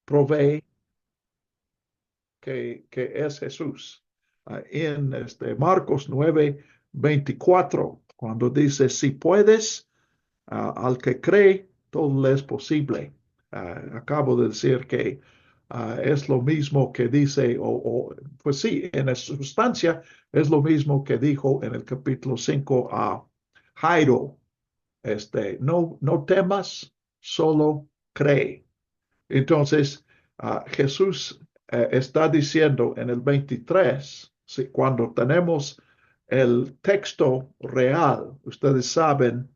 provee que es Jesús. En Marcos 9:24, cuando dice, si puedes, al que cree, todo le es posible. Acabo de decir que es lo mismo que dice, pues sí, en sustancia es lo mismo que dijo en el capítulo 5 a Jairo, no temas, solo cree. Entonces, Jesús está diciendo en el 23, cuando tenemos el texto real, ustedes saben,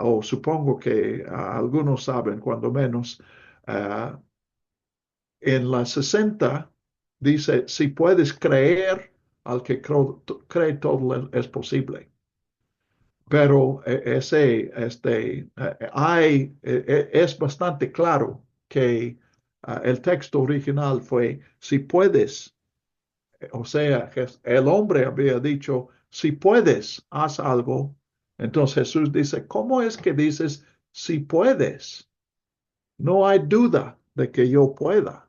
o supongo que algunos saben, cuando menos, uh, en la 60 dice, si puedes creer, al que cree todo es posible. Pero es bastante claro que el texto original fue, si puedes, o sea, el hombre había dicho, si puedes, haz algo. Entonces Jesús dice, ¿cómo es que dices, si puedes? No hay duda de que yo pueda.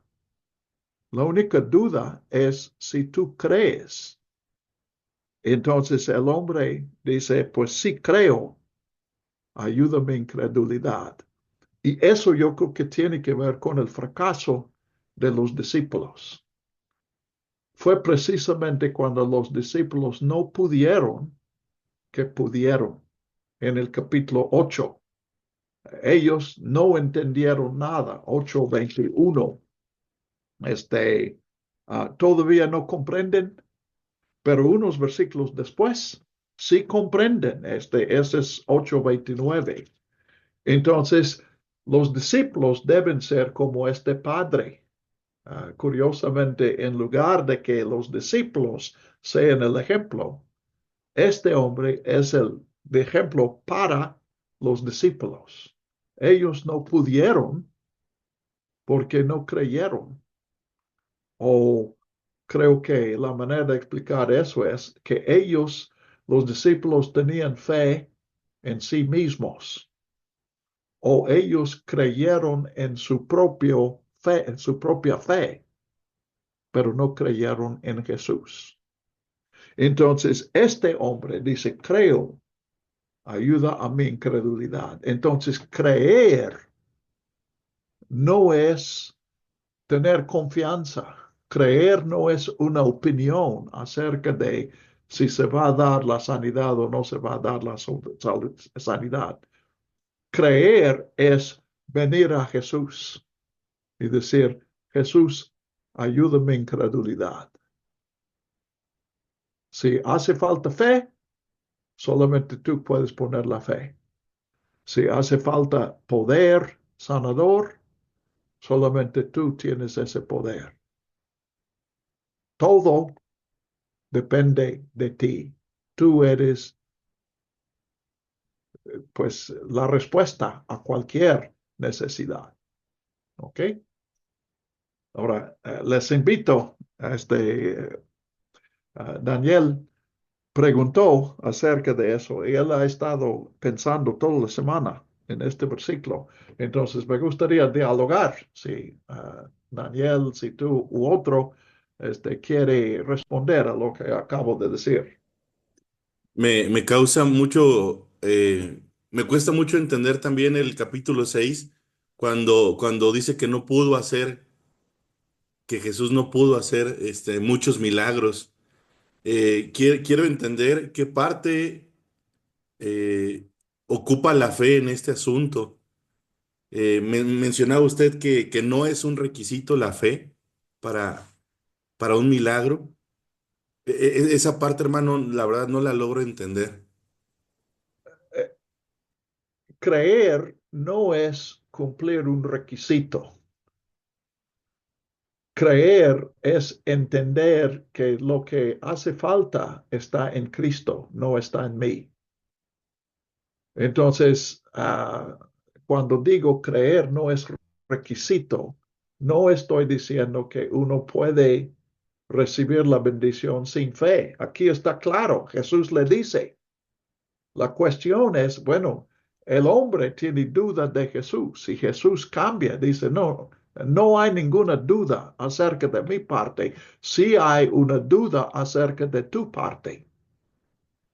La única duda es si tú crees. Entonces el hombre dice, pues sí creo, ayuda mi incredulidad. Y eso yo creo que tiene que ver con el fracaso de los discípulos. Fue precisamente cuando los discípulos no pudieron que pudieron. En el capítulo 8, ellos no entendieron nada. 8:21. Todavía no comprenden, pero unos versículos después sí comprenden. Ese es 8:29. Entonces, los discípulos deben ser como este padre. Curiosamente, en lugar de que los discípulos sean el ejemplo, este hombre es el ejemplo para los discípulos. Ellos no pudieron porque no creyeron. O creo que la manera de explicar eso es que ellos, los discípulos, tenían fe en sí mismos. O ellos creyeron en su propia fe, pero no creyeron en Jesús. Entonces, este hombre dice, creo, ayuda a mi incredulidad. Entonces, creer no es tener confianza. Creer no es una opinión acerca de si se va a dar la sanidad o no se va a dar la sanidad. Creer es venir a Jesús y decir, Jesús, ayuda mi incredulidad. Si hace falta fe, solamente tú puedes poner la fe. Si hace falta poder sanador, solamente tú tienes ese poder. Todo depende de ti. Tú eres, pues, la respuesta a cualquier necesidad. ¿Ok? Ahora, les invito a Daniel preguntó acerca de eso y él ha estado pensando toda la semana en este versículo. Entonces, me gustaría dialogar si Daniel, si tú u otro quiere responder a lo que acabo de decir. Me causa mucho, me cuesta mucho entender también el capítulo 6 cuando dice que no pudo hacer, que Jesús no pudo hacer muchos milagros. Quiero entender qué parte eh, ocupa la fe en este asunto. Mencionaba usted que no es un requisito la fe para, para un milagro. Esa parte, hermano, la verdad no la logro entender. Eh, Creer no es cumplir un requisito. Creer es entender que lo que hace falta está en Cristo, no está en mí. Entonces, cuando digo creer no es requisito, no estoy diciendo que uno puede recibir la bendición sin fe. Aquí está claro, Jesús le dice. La cuestión es, bueno, el hombre tiene dudas de Jesús. Si Jesús cambia, dice, no, no hay ninguna duda acerca de mi parte. Sí hay una duda acerca de tu parte.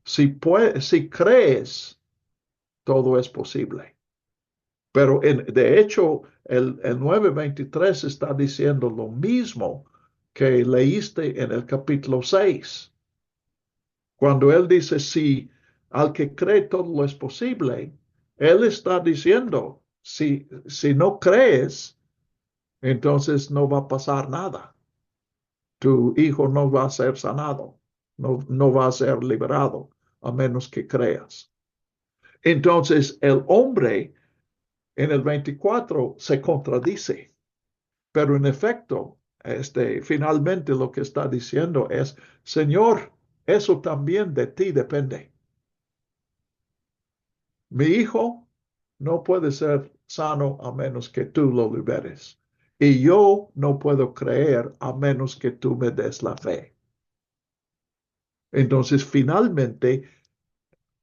Si crees, todo es posible. Pero de hecho, el 9:23 está diciendo lo mismo que leíste en el capítulo 6. Cuando él dice, si al que cree todo es posible, él está diciendo, si no crees, entonces no va a pasar nada. Tu hijo no va a ser sanado, no va a ser liberado, a menos que creas. Entonces el hombre en el 24 se contradice, pero en efecto, finalmente lo que está diciendo es, Señor, eso también de ti depende. Mi hijo no puede ser sano a menos que tú lo liberes. Y yo no puedo creer a menos que tú me des la fe. Entonces, finalmente,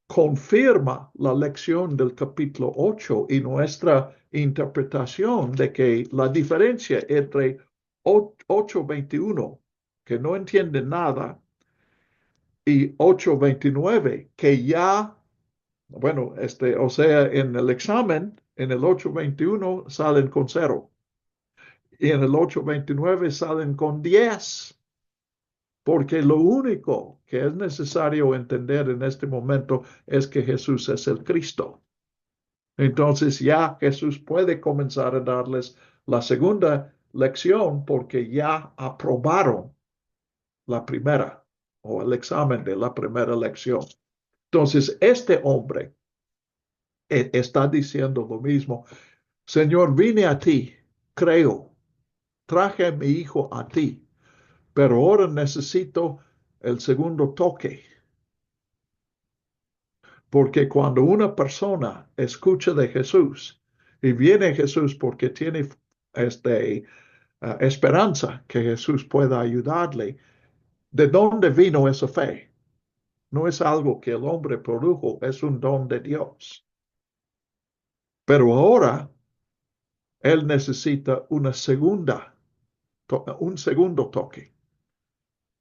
confirma la lección del capítulo 8 y nuestra interpretación de que la diferencia entre 8:21, que no entiende nada, y 8:29, que ya, bueno, o sea, en el examen, en el 8:21 salen con 0 y en el 8:29 salen con 10. Porque lo único que es necesario entender en este momento es que Jesús es el Cristo. Entonces ya Jesús puede comenzar a darles la segunda lección porque ya aprobaron la primera o el examen de la primera lección. Entonces este hombre está diciendo lo mismo. Señor, vine a ti, creo, traje a mi hijo a ti, pero ahora necesito el segundo toque. Porque cuando una persona escucha de Jesús y viene a Jesús porque tiene esperanza que Jesús pueda ayudarle, ¿de dónde vino esa fe? No es algo que el hombre produjo, es un don de Dios. Pero ahora él necesita un segundo toque.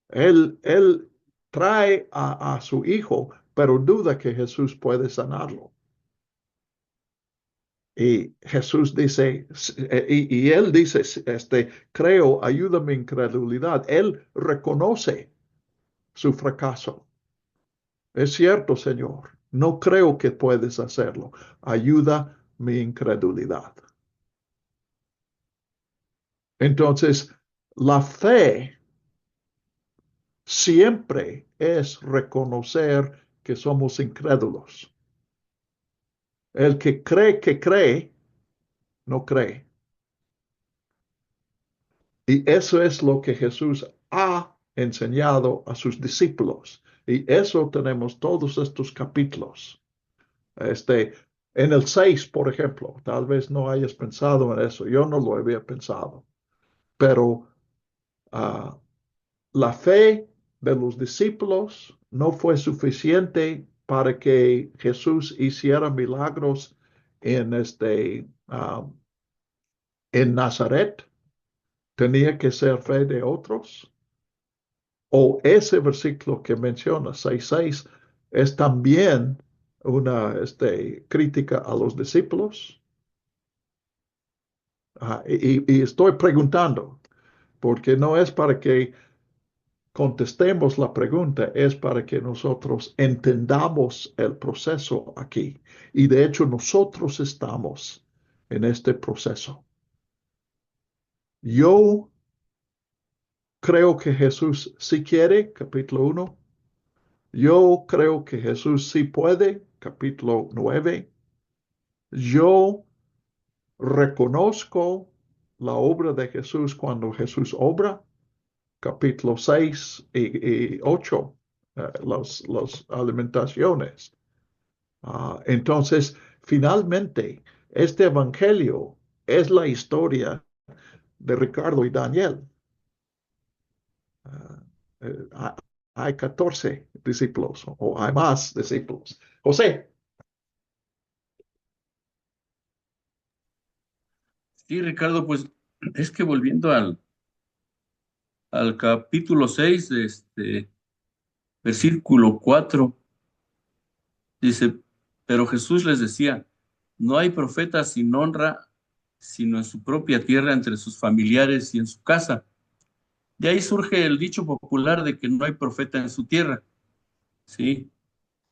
Él trae a su hijo, pero duda que Jesús puede sanarlo. Y Jesús dice, y él dice, creo, ayuda mi incredulidad. Él reconoce su fracaso. Es cierto, Señor, no creo que puedes hacerlo. Ayuda mi incredulidad. Entonces, la fe siempre es reconocer que somos incrédulos. El que cree, no cree. Y eso es lo que Jesús ha enseñado a sus discípulos. Y eso tenemos todos estos capítulos. Este, en el 6, por ejemplo, tal vez no hayas pensado en eso. Yo no lo había pensado. Pero uh, la fe de los discípulos no fue suficiente para que Jesús hiciera milagros en, en Nazaret. Tenía que ser fe de otros. O ese versículo que menciona, 6:6, es también una crítica a los discípulos. Y estoy preguntando, porque no es para que contestemos la pregunta, es para que nosotros entendamos el proceso aquí. Y de hecho nosotros estamos en este proceso. Yo creo que Jesús sí quiere, capítulo 1. Yo creo que Jesús sí puede, capítulo 9. Yo reconozco la obra de Jesús cuando Jesús obra, capítulo 6 y 8, las alimentaciones. Entonces, finalmente, este evangelio es la historia de Ricardo y Daniel. Ah, eh, hay 14 discípulos o hay más discípulos. José. Sí, Ricardo, pues Es que volviendo al capítulo 6, versículo 4, dice, pero Jesús les decía, no hay profeta sin honra, sino en su propia tierra, entre sus familiares y en su casa. De ahí surge el dicho popular de que no hay profeta en su tierra, ¿sí?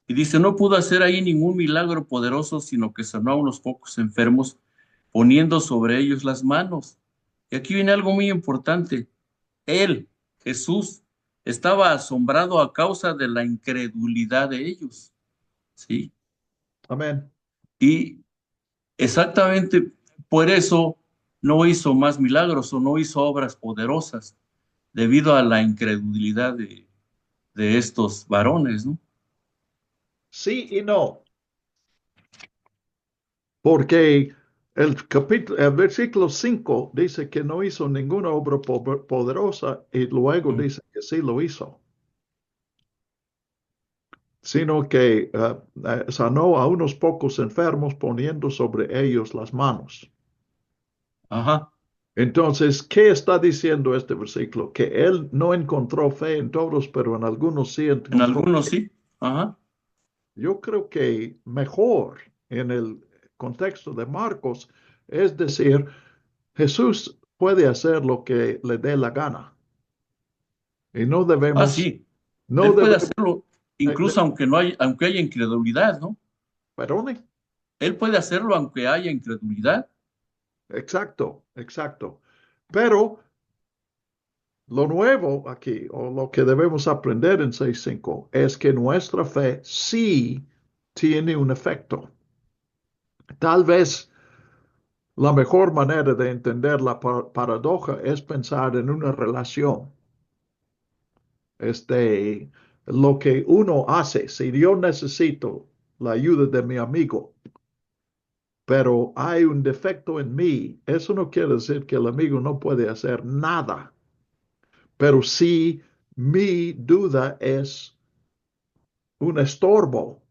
Y dice, no pudo hacer ahí ningún milagro poderoso, sino que sanó a unos pocos enfermos, poniendo sobre ellos las manos. Y aquí viene algo muy importante. Él, Jesús, estaba asombrado a causa de la incredulidad de ellos, ¿sí? Amén. Y exactamente por eso no hizo más milagros o no hizo obras poderosas, debido a la incredulidad de estos varones, ¿no? Sí y no, porque el versículo 5 dice que no hizo ninguna obra poderosa y luego Mm. dice que sí lo hizo, sino que sanó a unos pocos enfermos poniendo sobre ellos las manos. Ajá, Entonces, ¿qué está diciendo este versículo? Que él no encontró fe en todos, pero en algunos sí en encontró. algunos sí, ajá, Yo creo que mejor en el contexto de Marcos es decir, Jesús puede hacer lo que le dé la gana y no ah, debemos, sí, no él puede debemos, hacerlo, incluso aunque haya incredulidad, ¿no? perdone, Él puede hacerlo aunque haya incredulidad. exacto, exacto. Pero lo nuevo aquí, o lo que debemos aprender en 6.5, es que nuestra fe sí tiene un efecto. Tal vez la mejor manera de entender la paradoja es pensar en una relación. Este, lo que uno hace, si yo necesito la ayuda de mi amigo, pero hay un defecto en mí, eso no quiere decir que el amigo no puede hacer nada. Pero si mi duda es un estorbo,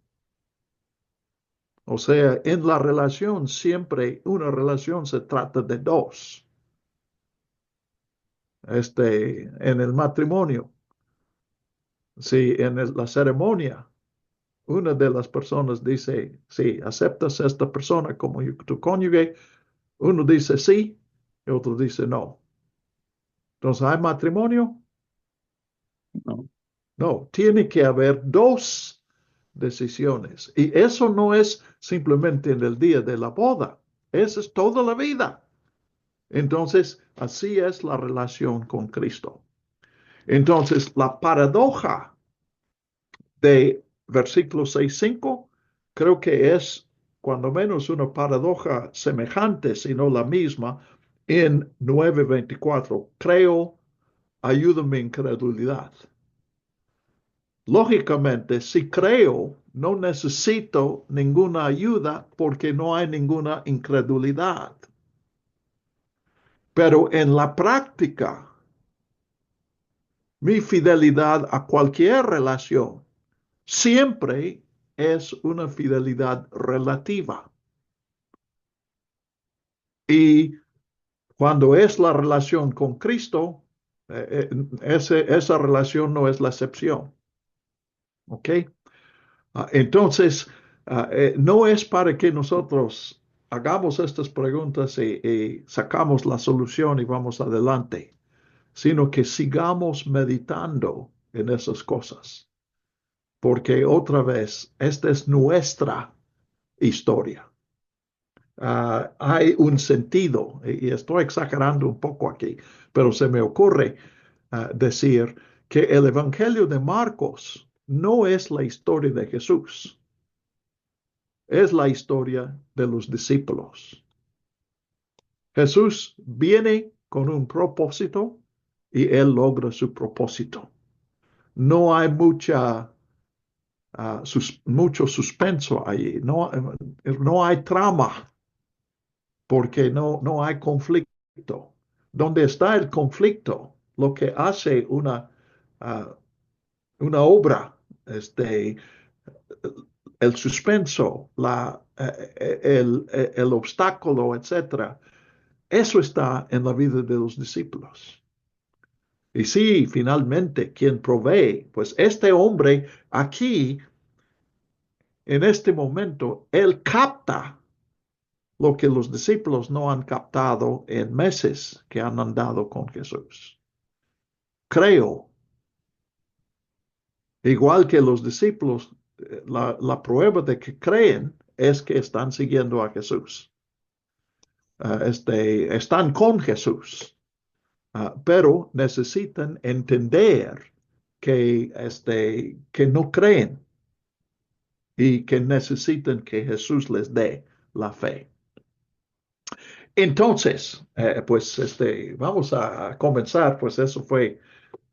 o sea, en la relación siempre una relación se trata de dos. En el matrimonio, si en la ceremonia una de las personas dice, si aceptas a esta persona como tu cónyuge, uno dice sí y otro dice no. Entonces, ¿hay matrimonio? No. No, tiene que haber dos decisiones. Y eso no es simplemente en el día de la boda, eso es toda la vida. Entonces, así es la relación con Cristo. Entonces, la paradoja de versículo 6.5 creo que es cuando menos una paradoja semejante, si no la misma, en 9.24. Creo, ayúdame en credulidad. Lógicamente, si creo, no necesito ninguna ayuda porque no hay ninguna incredulidad. Pero en la práctica, mi fidelidad a cualquier relación siempre es una fidelidad relativa. Y cuando es la relación con Cristo, esa relación no es la excepción. ¿Ok? Entonces, no es para que nosotros hagamos estas preguntas y sacamos la solución y vamos adelante, sino que sigamos meditando en esas cosas, porque otra vez, esta es nuestra historia. Hay un sentido, y estoy exagerando un poco aquí, pero se me ocurre decir que el Evangelio de Marcos no es la historia de Jesús, es la historia de los discípulos. Jesús viene con un propósito y él logra su propósito. No hay mucho suspenso allí, no hay trama porque no hay conflicto. Donde está el conflicto, lo que hace uh, una obra, el suspenso, el obstáculo, etcétera, Eso está en la vida de los discípulos. Y sí, finalmente, quien provee, pues este hombre aquí, en este momento, él capta lo que los discípulos no han captado en meses que han andado con Jesús. Creo, igual que los discípulos, la prueba de que creen es que están siguiendo a Jesús. Están con Jesús, pero necesitan entender que no creen y que necesitan que Jesús les dé la fe. Entonces, pues vamos a comenzar, pues eso fue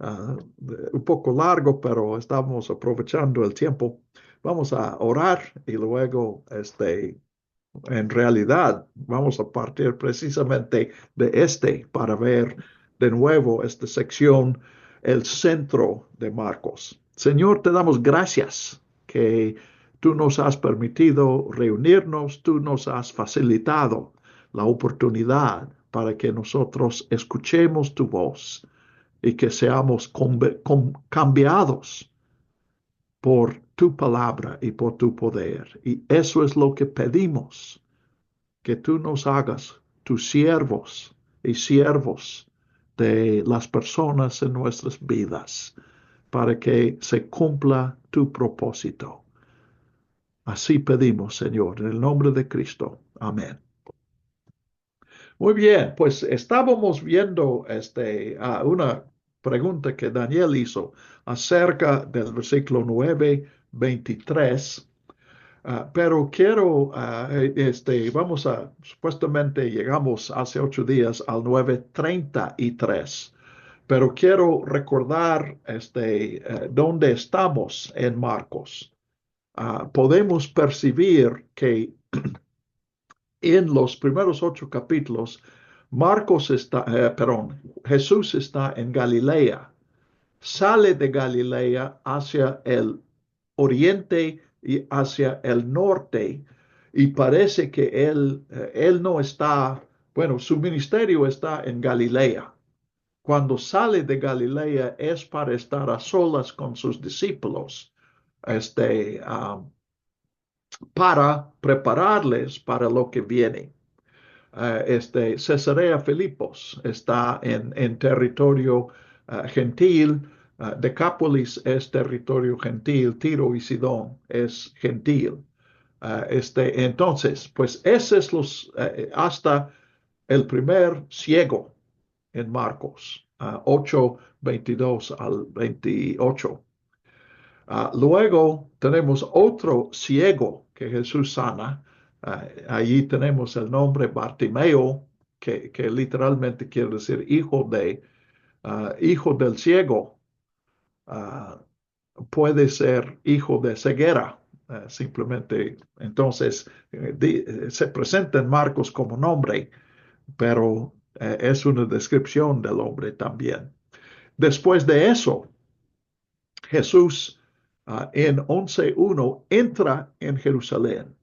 un poco largo, pero estamos aprovechando el tiempo. Vamos a orar y luego, en realidad, vamos a partir precisamente de para ver de nuevo esta sección, el centro de Marcos. Señor, te damos gracias que tú nos has permitido reunirnos, tú nos has facilitado la oportunidad para que nosotros escuchemos tu voz y que seamos cambiados por tu palabra y por tu poder. Y eso es lo que pedimos, que tú nos hagas tus siervos y siervos de las personas en nuestras vidas, para que se cumpla tu propósito. Así pedimos, Señor, en el nombre de Cristo. Amén. Muy bien, pues estábamos viendo una pregunta que Daniel hizo acerca del versículo 9:23, pero quiero, supuestamente llegamos hace 8 días al 9:33, pero quiero recordar dónde estamos en Marcos. Podemos percibir que en los primeros 8 capítulos, Jesús está en Galilea, sale de Galilea hacia el oriente y hacia el norte, y parece que él no está, bueno, su ministerio está en Galilea. Cuando sale de Galilea es para estar a solas con sus discípulos, para prepararles para lo que viene. Cesarea Filipos está en territorio gentil, Decápolis es territorio gentil, Tiro y Sidón es gentil. Entonces, pues ese es hasta el primer ciego en Marcos, 8:22 al 28. Luego tenemos otro ciego que Jesús sana. Allí tenemos el nombre Bartimeo, que literalmente quiere decir hijo del ciego. Puede ser hijo de ceguera, simplemente. Entonces, se presenta en Marcos como nombre, pero es una descripción del hombre también. Después de eso, Jesús en 11:1 entra en Jerusalén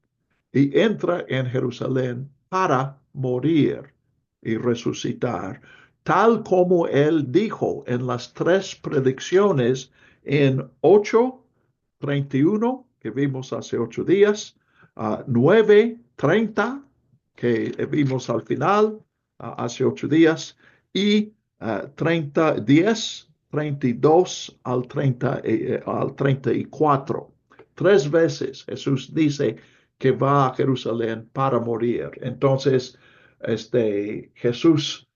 y entra en Jerusalén para morir y resucitar, tal como él dijo en las 3 predicciones en 8:31 que vimos hace 8 días, 9:30 que vimos al final hace 8 días, y 10:32 al 34. 3 veces Jesús dice que va a Jerusalén para morir. Entonces, Jesús,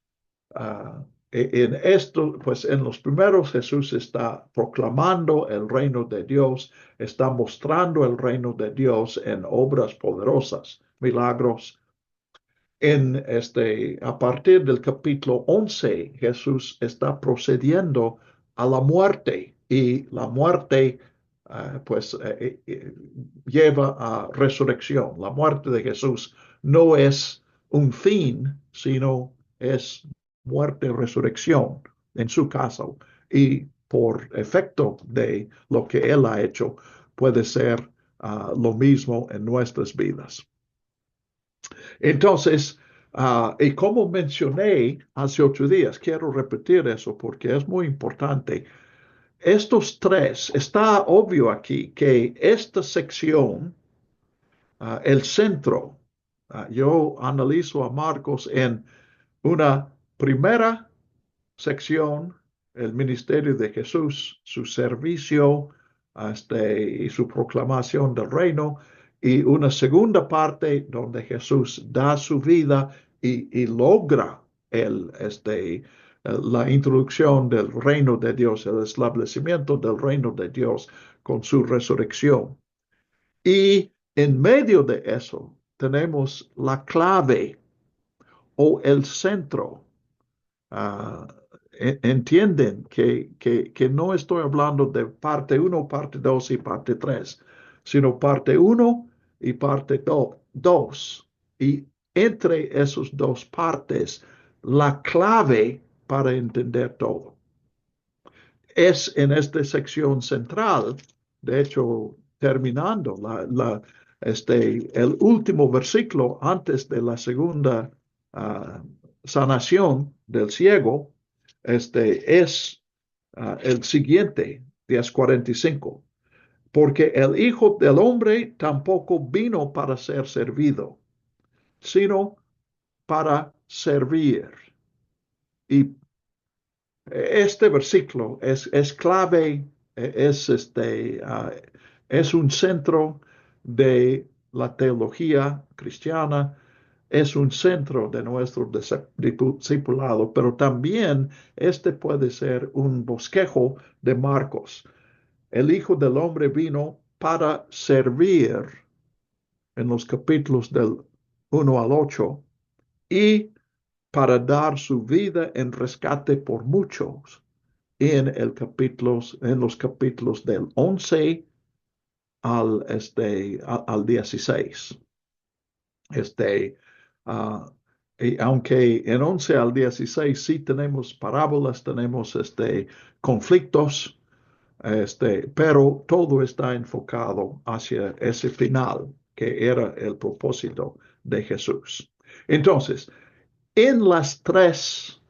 en esto, pues en los primeros, Jesús está proclamando el reino de Dios, está mostrando el reino de Dios en obras poderosas, milagros. A partir del capítulo 11, Jesús está procediendo a la muerte, y la muerte lleva a resurrección. La muerte de Jesús no es un fin, sino es muerte y resurrección en su caso, y por efecto de lo que Él ha hecho, puede ser lo mismo en nuestras vidas. Entonces, Y como mencioné hace 8 días, quiero repetir eso porque es muy importante. Estos tres, está obvio aquí que esta sección, el centro, yo analizo a Marcos en una primera sección, el ministerio de Jesús, su servicio y su proclamación del reino, y una segunda parte donde Jesús da su vida y logra la introducción del reino de Dios, el establecimiento del reino de Dios con su resurrección. Y en medio de eso tenemos la clave o el centro. Ah, entienden que no estoy hablando de parte 1, parte 2 y parte 3, sino parte 1 y parte 2. Y entre esas dos partes, la clave para entender todo es en esta sección central, de hecho, terminando el último versículo antes de la segunda sanación del ciego, es el siguiente, 10:45. Porque el Hijo del Hombre tampoco vino para ser servido, sino para servir. Y este versículo es clave, es un centro de la teología cristiana, es un centro de nuestro discipulado, pero también este puede ser un bosquejo de Marcos. El Hijo del Hombre vino para servir en los capítulos del 1 al 8 y para dar su vida en rescate por muchos en los capítulos del 11 al 16. Uh, y aunque en 11 al 16 sí tenemos parábolas, tenemos conflictos, pero todo está enfocado hacia ese final que era el propósito de Jesús. Entonces, en las tres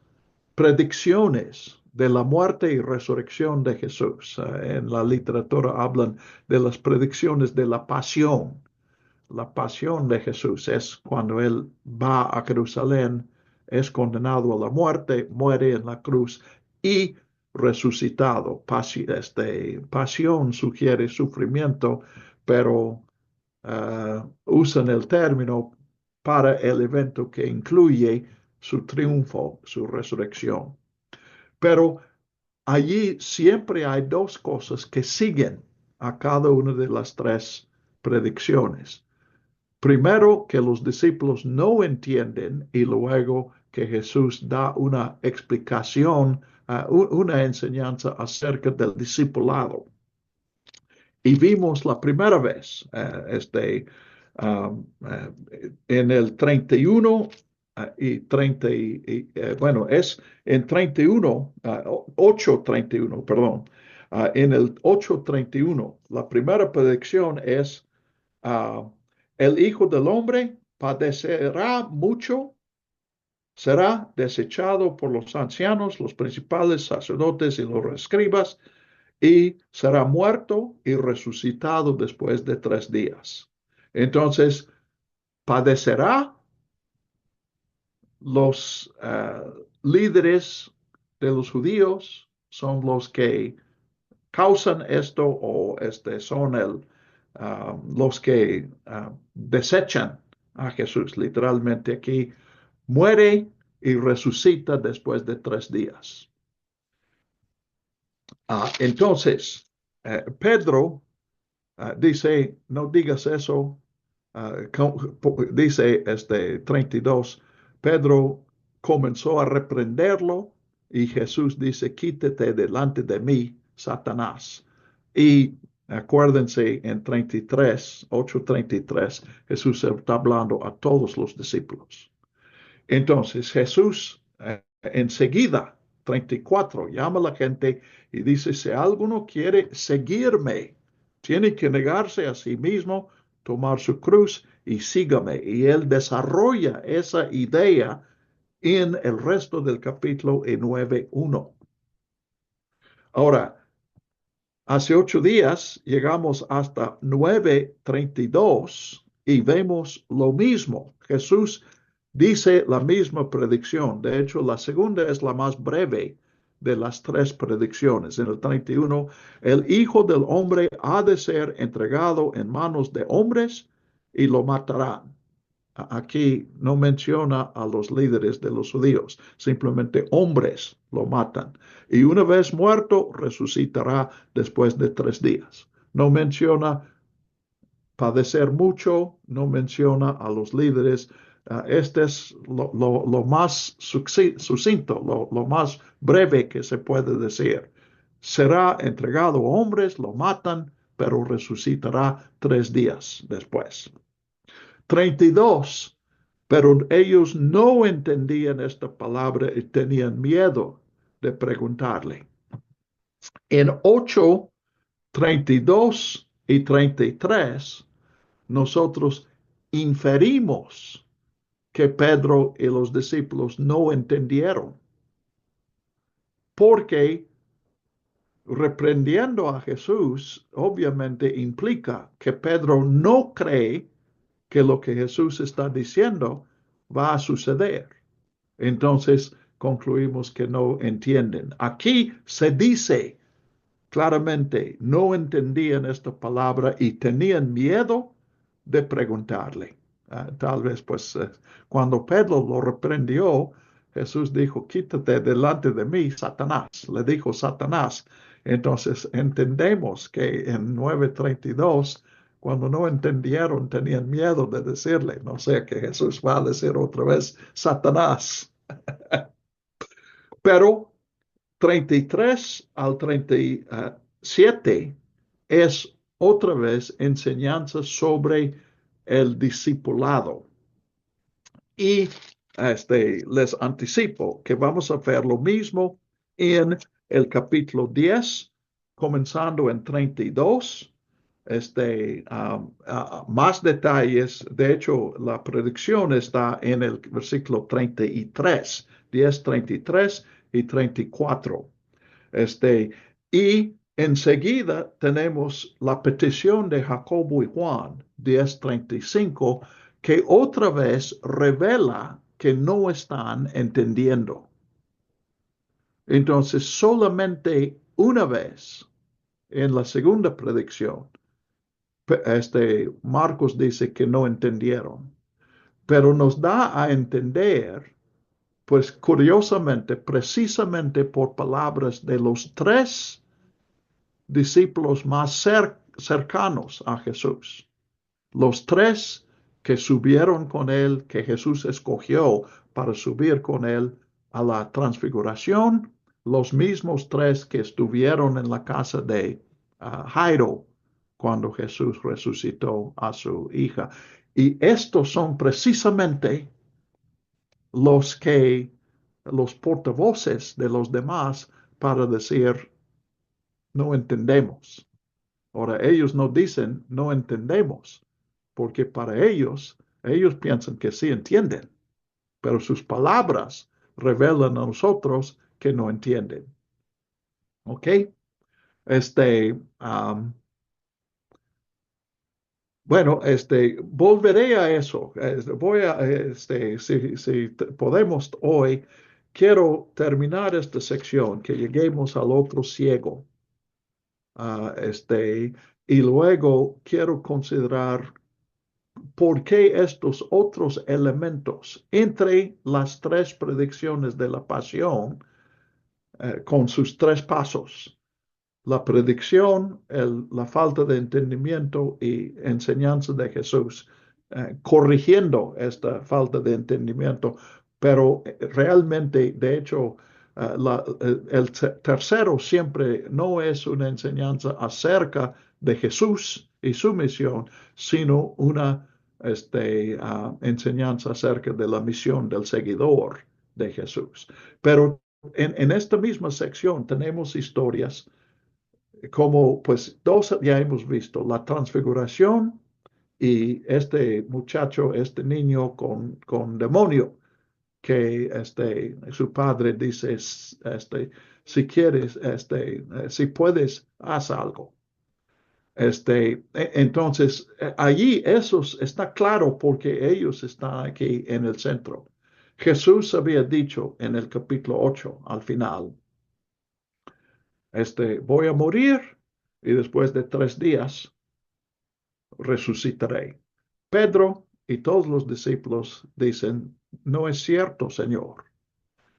predicciones de la muerte y resurrección de Jesús, en la literatura hablan de las predicciones de la pasión. La pasión de Jesús es cuando Él va a Jerusalén, es condenado a la muerte, muere en la cruz y resucitado. Pasión sugiere sufrimiento, pero usan el término para el evento que incluye su triunfo, su resurrección. Pero allí siempre hay dos cosas que siguen a cada una de las tres predicciones. Primero, que los discípulos no entienden y luego que Jesús da una explicación, una enseñanza acerca del discipulado. Y vimos la primera vez en el 31 y 30, bueno, es en 31, 8:31, perdón. En el 8:31, la primera predicción es, el Hijo del Hombre padecerá mucho, será desechado por los ancianos, los principales sacerdotes y los escribas, y será muerto y resucitado después de 3 días. Entonces, padecerá. Los líderes de los judíos son los que causan esto o son los que desechan a Jesús. Literalmente aquí muere y resucita después de 3 días. Entonces, Pedro dice, no digas eso. Dice 32, Pedro comenzó a reprenderlo y Jesús dice, quítate delante de mí, Satanás. Y acuérdense en 8:33, Jesús está hablando a todos los discípulos. Entonces Jesús enseguida, 34, llama a la gente y dice, si alguno quiere seguirme, tiene que negarse a sí mismo, tomar su cruz y sígame. Y él desarrolla esa idea en el resto del capítulo en 9:1. Ahora, hace 8 días llegamos hasta 9:32 y vemos lo mismo. Jesús dice la misma predicción. De hecho, la segunda es la más breve de las 3 predicciones. En el 31, el Hijo del Hombre ha de ser entregado en manos de hombres y lo matarán. Aquí no menciona a los líderes de los judíos, simplemente hombres lo matan. Y una vez muerto, resucitará después de 3 días. No menciona padecer mucho, no menciona a los líderes. Este es lo más sucinto, lo más breve que se puede decir. Será entregado a hombres, lo matan, pero resucitará 3 días después. 32. Pero ellos no entendían esta palabra y tenían miedo de preguntarle. En 8, 32 y 33, nosotros inferimos que Pedro y los discípulos no entendieron, porque reprendiendo a Jesús obviamente implica que Pedro no cree que lo que Jesús está diciendo va a suceder. Entonces concluimos que no entienden. Aquí se dice claramente, no entendían esta palabra y tenían miedo de preguntarle. Tal vez pues cuando Pedro lo reprendió, Jesús dijo, quítate delante de mí, Satanás. Le dijo Satanás. Entonces entendemos que en 9:32, cuando no entendieron, tenían miedo de decirle, no sé que Jesús va a decir otra vez, Satanás. Pero 33 al 37 es otra vez enseñanza sobre el discipulado. Y les anticipo que vamos a ver lo mismo en el capítulo 10, comenzando en 32. Más detalles. De hecho, la predicción está en el versículo 33, 10, 33 y 34. Y enseguida tenemos la petición de Jacobo y Juan, 10:35, que otra vez revela que no están entendiendo. Entonces, solamente una vez en la segunda predicción, Marcos dice que no entendieron, pero nos da a entender, pues curiosamente, precisamente por palabras de los 3 discípulos más cercanos a Jesús. Los 3 que subieron con él, que Jesús escogió para subir con él a la transfiguración, los mismos 3 que estuvieron en la casa de Jairo cuando Jesús resucitó a su hija. Y estos son precisamente los portavoces de los demás para decir, no entendemos. Ahora, ellos no dicen, no entendemos, porque para ellos piensan que sí entienden, pero sus palabras revelan a nosotros que no entienden. ¿Ok? Bueno, volveré a eso. Voy a, si podemos hoy, quiero terminar esta sección, que lleguemos al otro ciego. Y luego quiero considerar por qué estos otros elementos entre las 3 predicciones de la pasión, con sus 3 pasos, la predicción, la falta de entendimiento y enseñanza de Jesús, corrigiendo esta falta de entendimiento, pero realmente, de hecho, el tercero siempre no es una enseñanza acerca de Jesús y su misión, sino una enseñanza acerca de la misión del seguidor de Jesús. Pero en esta misma sección tenemos historias como pues 2 ya hemos visto, la transfiguración y este muchacho, este niño con demonio, que su padre dice, si quieres, si puedes, haz algo. Entonces, allí eso está claro porque ellos están aquí en el centro. Jesús había dicho en el capítulo 8, al final, voy a morir y después de 3 días resucitaré. Pedro y todos los discípulos dicen, no es cierto, Señor.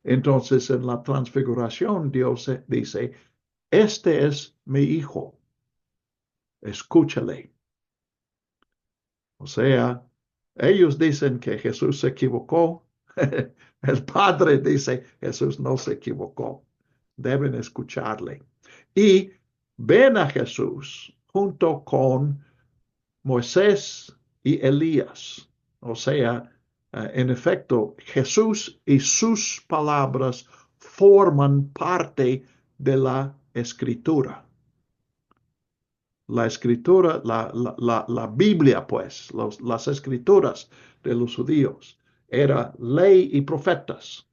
Entonces, en la transfiguración, Dios dice, este es mi hijo, escúchale. O sea, ellos dicen que Jesús se equivocó. El Padre dice, Jesús no se equivocó. Deben escucharle. Y ven a Jesús junto con Moisés y Elías. O sea, en efecto, Jesús y sus palabras forman parte de la escritura. La escritura, la Biblia, pues, las escrituras de los judíos, era ley y profetas,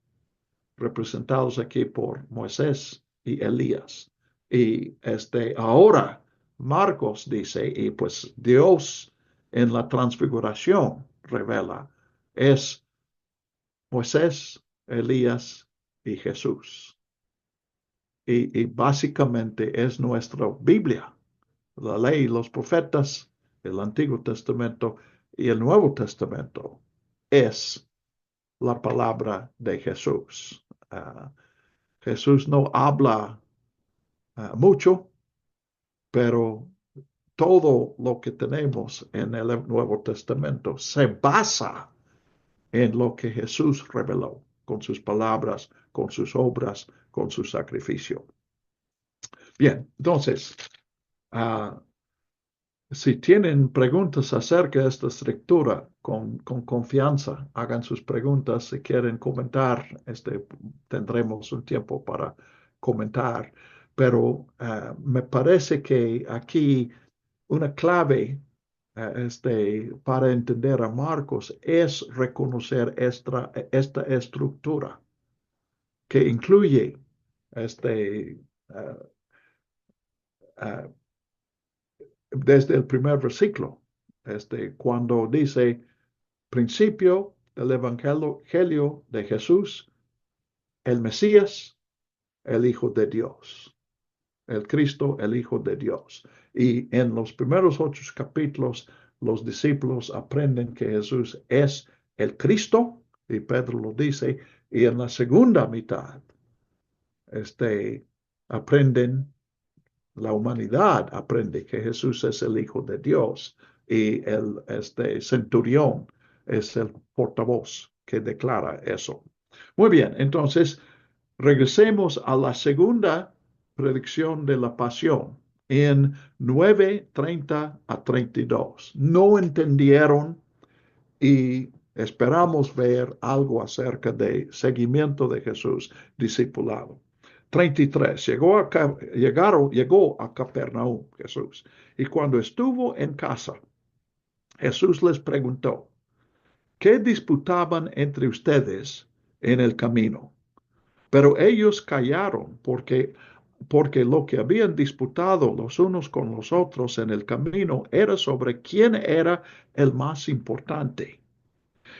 representados aquí por Moisés y Elías. Y ahora Marcos dice, y pues Dios en la transfiguración revela, es Moisés, Elías y Jesús. Y básicamente es nuestra Biblia. La ley, los profetas, el Antiguo Testamento y el Nuevo Testamento es la palabra de Jesús. Jesús no habla mucho, pero todo lo que tenemos en el Nuevo Testamento se basa en lo que Jesús reveló con sus palabras, con sus obras, con su sacrificio. Bien, entonces, si tienen preguntas acerca de esta estructura, con confianza, hagan sus preguntas. Si quieren comentar, tendremos un tiempo para comentar. Pero me parece que aquí una clave para entender a Marcos es reconocer esta estructura que incluye uh, uh, desde el primer versículo, cuando dice principio del Evangelio de Jesús, el Mesías, el Hijo de Dios, el Cristo, el Hijo de Dios. Y en los primeros 8 capítulos, los discípulos aprenden que Jesús es el Cristo, y Pedro lo dice, y en la segunda mitad, aprenden la humanidad aprende que Jesús es el Hijo de Dios y el centurión es el portavoz que declara eso. Muy bien, entonces regresemos a la segunda predicción de la pasión en 9:30 a 32. No entendieron y esperamos ver algo acerca de seguimiento de Jesús, discipulado. 33. Llegó a Capernaum Jesús. Y cuando estuvo en casa, Jesús les preguntó, ¿qué disputaban entre ustedes en el camino? Pero ellos callaron porque lo que habían disputado los unos con los otros en el camino era sobre quién era el más importante.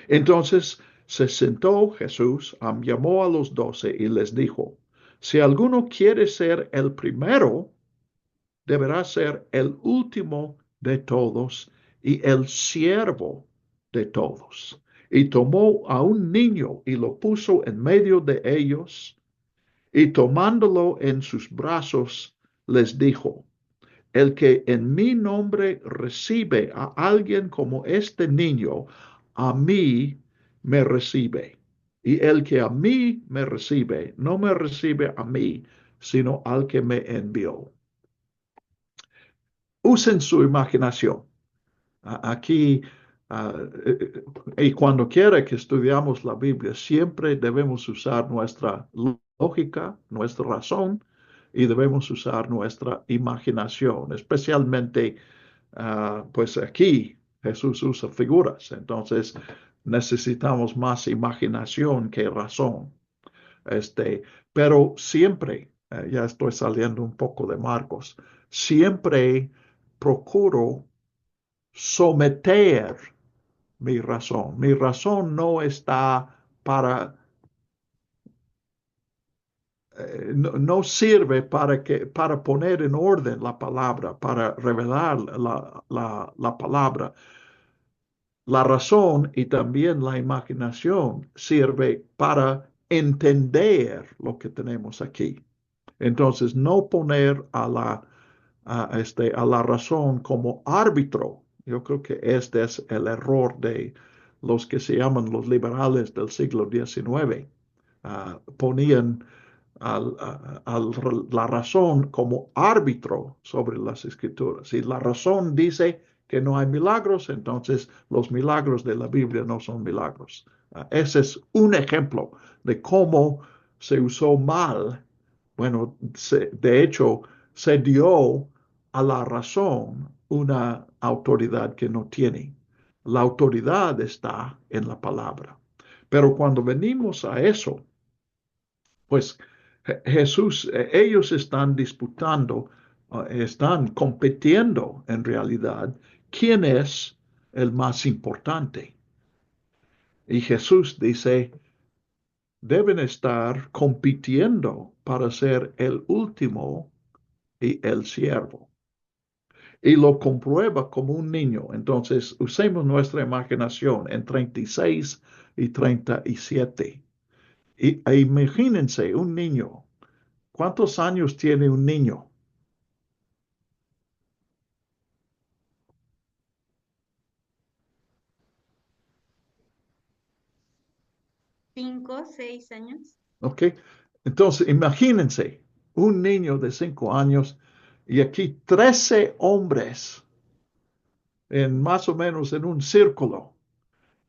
Entonces se sentó Jesús, llamó a los 12 y les dijo, si alguno quiere ser el primero, deberá ser el último de todos y el siervo de todos. Y tomó a un niño y lo puso en medio de ellos, y tomándolo en sus brazos, les dijo, el que en mi nombre recibe a alguien como este niño, a mí me recibe. Y el que a mí me recibe, no me recibe a mí, sino al que me envió. Usen su imaginación. Aquí, y cuando quiera que estudiamos la Biblia, siempre debemos usar nuestra lógica, nuestra razón, y debemos usar nuestra imaginación, especialmente, pues aquí Jesús usa figuras, entonces necesitamos más imaginación que razón. Pero siempre, ya estoy saliendo un poco de Marcos, siempre procuro someter mi razón. Mi razón no está para, no sirve para poner en orden la palabra, para revelar la palabra. La razón y también la imaginación sirve para entender lo que tenemos aquí. Entonces, no poner a la razón como árbitro. Yo creo que este es el error de los que se llaman los liberales del siglo XIX. Ponían la razón como árbitro sobre las escrituras. Si la razón dice que no hay milagros, entonces los milagros de la Biblia no son milagros. Ese es un ejemplo de cómo se usó mal. Bueno, de hecho, se dio a la razón una autoridad que no tiene. La autoridad está en la palabra. Pero cuando venimos a eso, pues Jesús, ellos están disputando, están compitiendo en realidad quién es el más importante. Y Jesús dice, deben estar compitiendo para ser el último y el siervo. Y lo comprueba como un niño. Entonces, usemos nuestra imaginación en 36 y 37. E imagínense un niño. ¿Cuántos años tiene un niño? 5, 6 años. ¿Ok? Entonces, imagínense un niño de 5 años y aquí 13 hombres en más o menos en un círculo.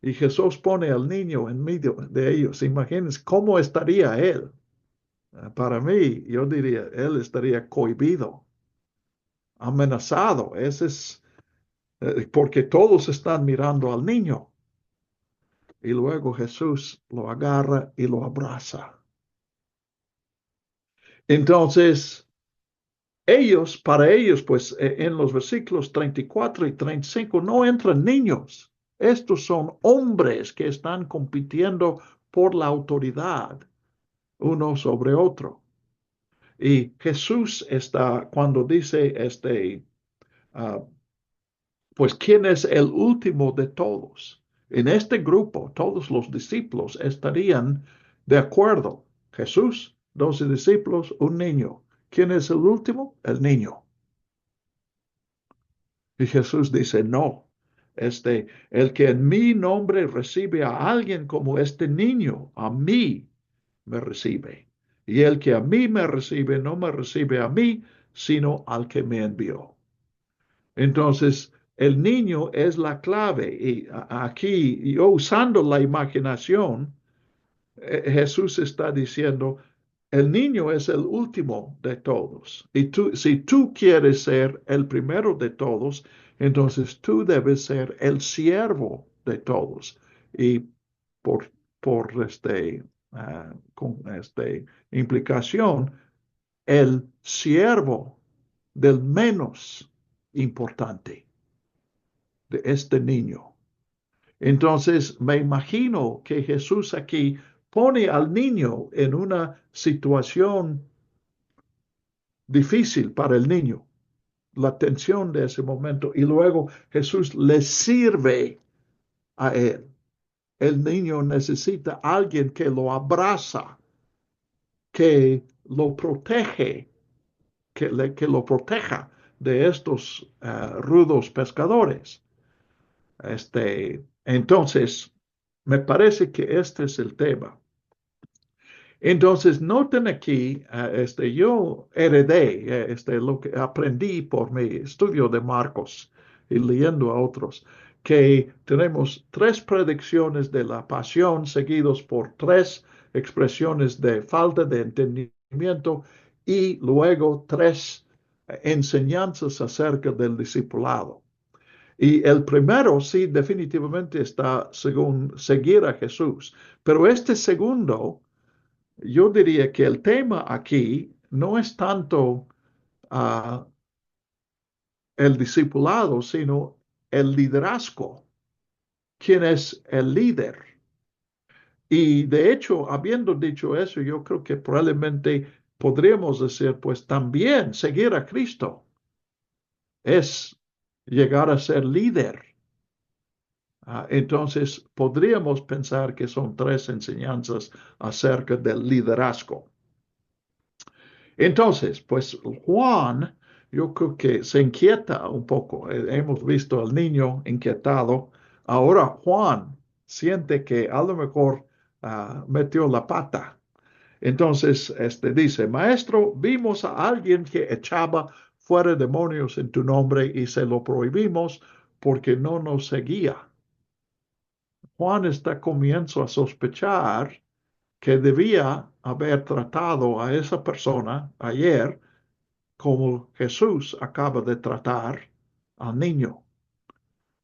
Y Jesús pone al niño en medio de ellos. Imagínense cómo estaría él. Para mí, yo diría, él estaría cohibido, amenazado. Ese es porque todos están mirando al niño. Y luego Jesús lo agarra y lo abraza. Entonces, para ellos, pues en los versículos 34 y 35 no entran niños. Estos son hombres que están compitiendo por la autoridad uno sobre otro. Y Jesús está, cuando dice pues, ¿quién es el último de todos? En este grupo, todos los discípulos estarían de acuerdo. Jesús, 12 discípulos, un niño. ¿Quién es el último? El niño. Y Jesús dice, no, el que en mi nombre recibe a alguien como este niño, a mí me recibe. Y el que a mí me recibe, no me recibe a mí, sino al que me envió. Entonces, el niño es la clave. Y aquí, yo usando la imaginación, Jesús está diciendo, el niño es el último de todos. Y si tú quieres ser el primero de todos, entonces tú debes ser el siervo de todos. Y por, con implicación, el siervo del menos importante de este niño. Entonces, me imagino que Jesús aquí pone al niño en una situación difícil para el niño, la tensión de ese momento, y luego Jesús le sirve a él. El niño necesita a alguien que lo abraza, que lo protege, que lo proteja de estos rudos pescadores. Entonces, me parece que este es el tema. Entonces, noten aquí, yo heredé lo que aprendí por mi estudio de Marcos y leyendo a otros, que tenemos 3 predicciones de la pasión seguidos por 3 expresiones de falta de entendimiento y luego 3 enseñanzas acerca del discipulado. Y el primero sí definitivamente está según seguir a Jesús. Pero este segundo, yo diría que el tema aquí no es tanto el discipulado, sino el liderazgo. ¿Quién es el líder? Y de hecho, habiendo dicho eso, yo creo que probablemente podríamos decir, pues también seguir a Cristo es llegar a ser líder. Entonces, podríamos pensar que son tres enseñanzas acerca del liderazgo. Entonces, pues Juan, yo creo que se inquieta un poco. Hemos visto al niño inquietado. Ahora Juan siente que a lo mejor metió la pata. Entonces, dice, Maestro, vimos a alguien que echaba fuera demonios en tu nombre y se lo prohibimos porque no nos seguía. Juan está comienzo a sospechar que debía haber tratado a esa persona ayer como Jesús acaba de tratar al niño.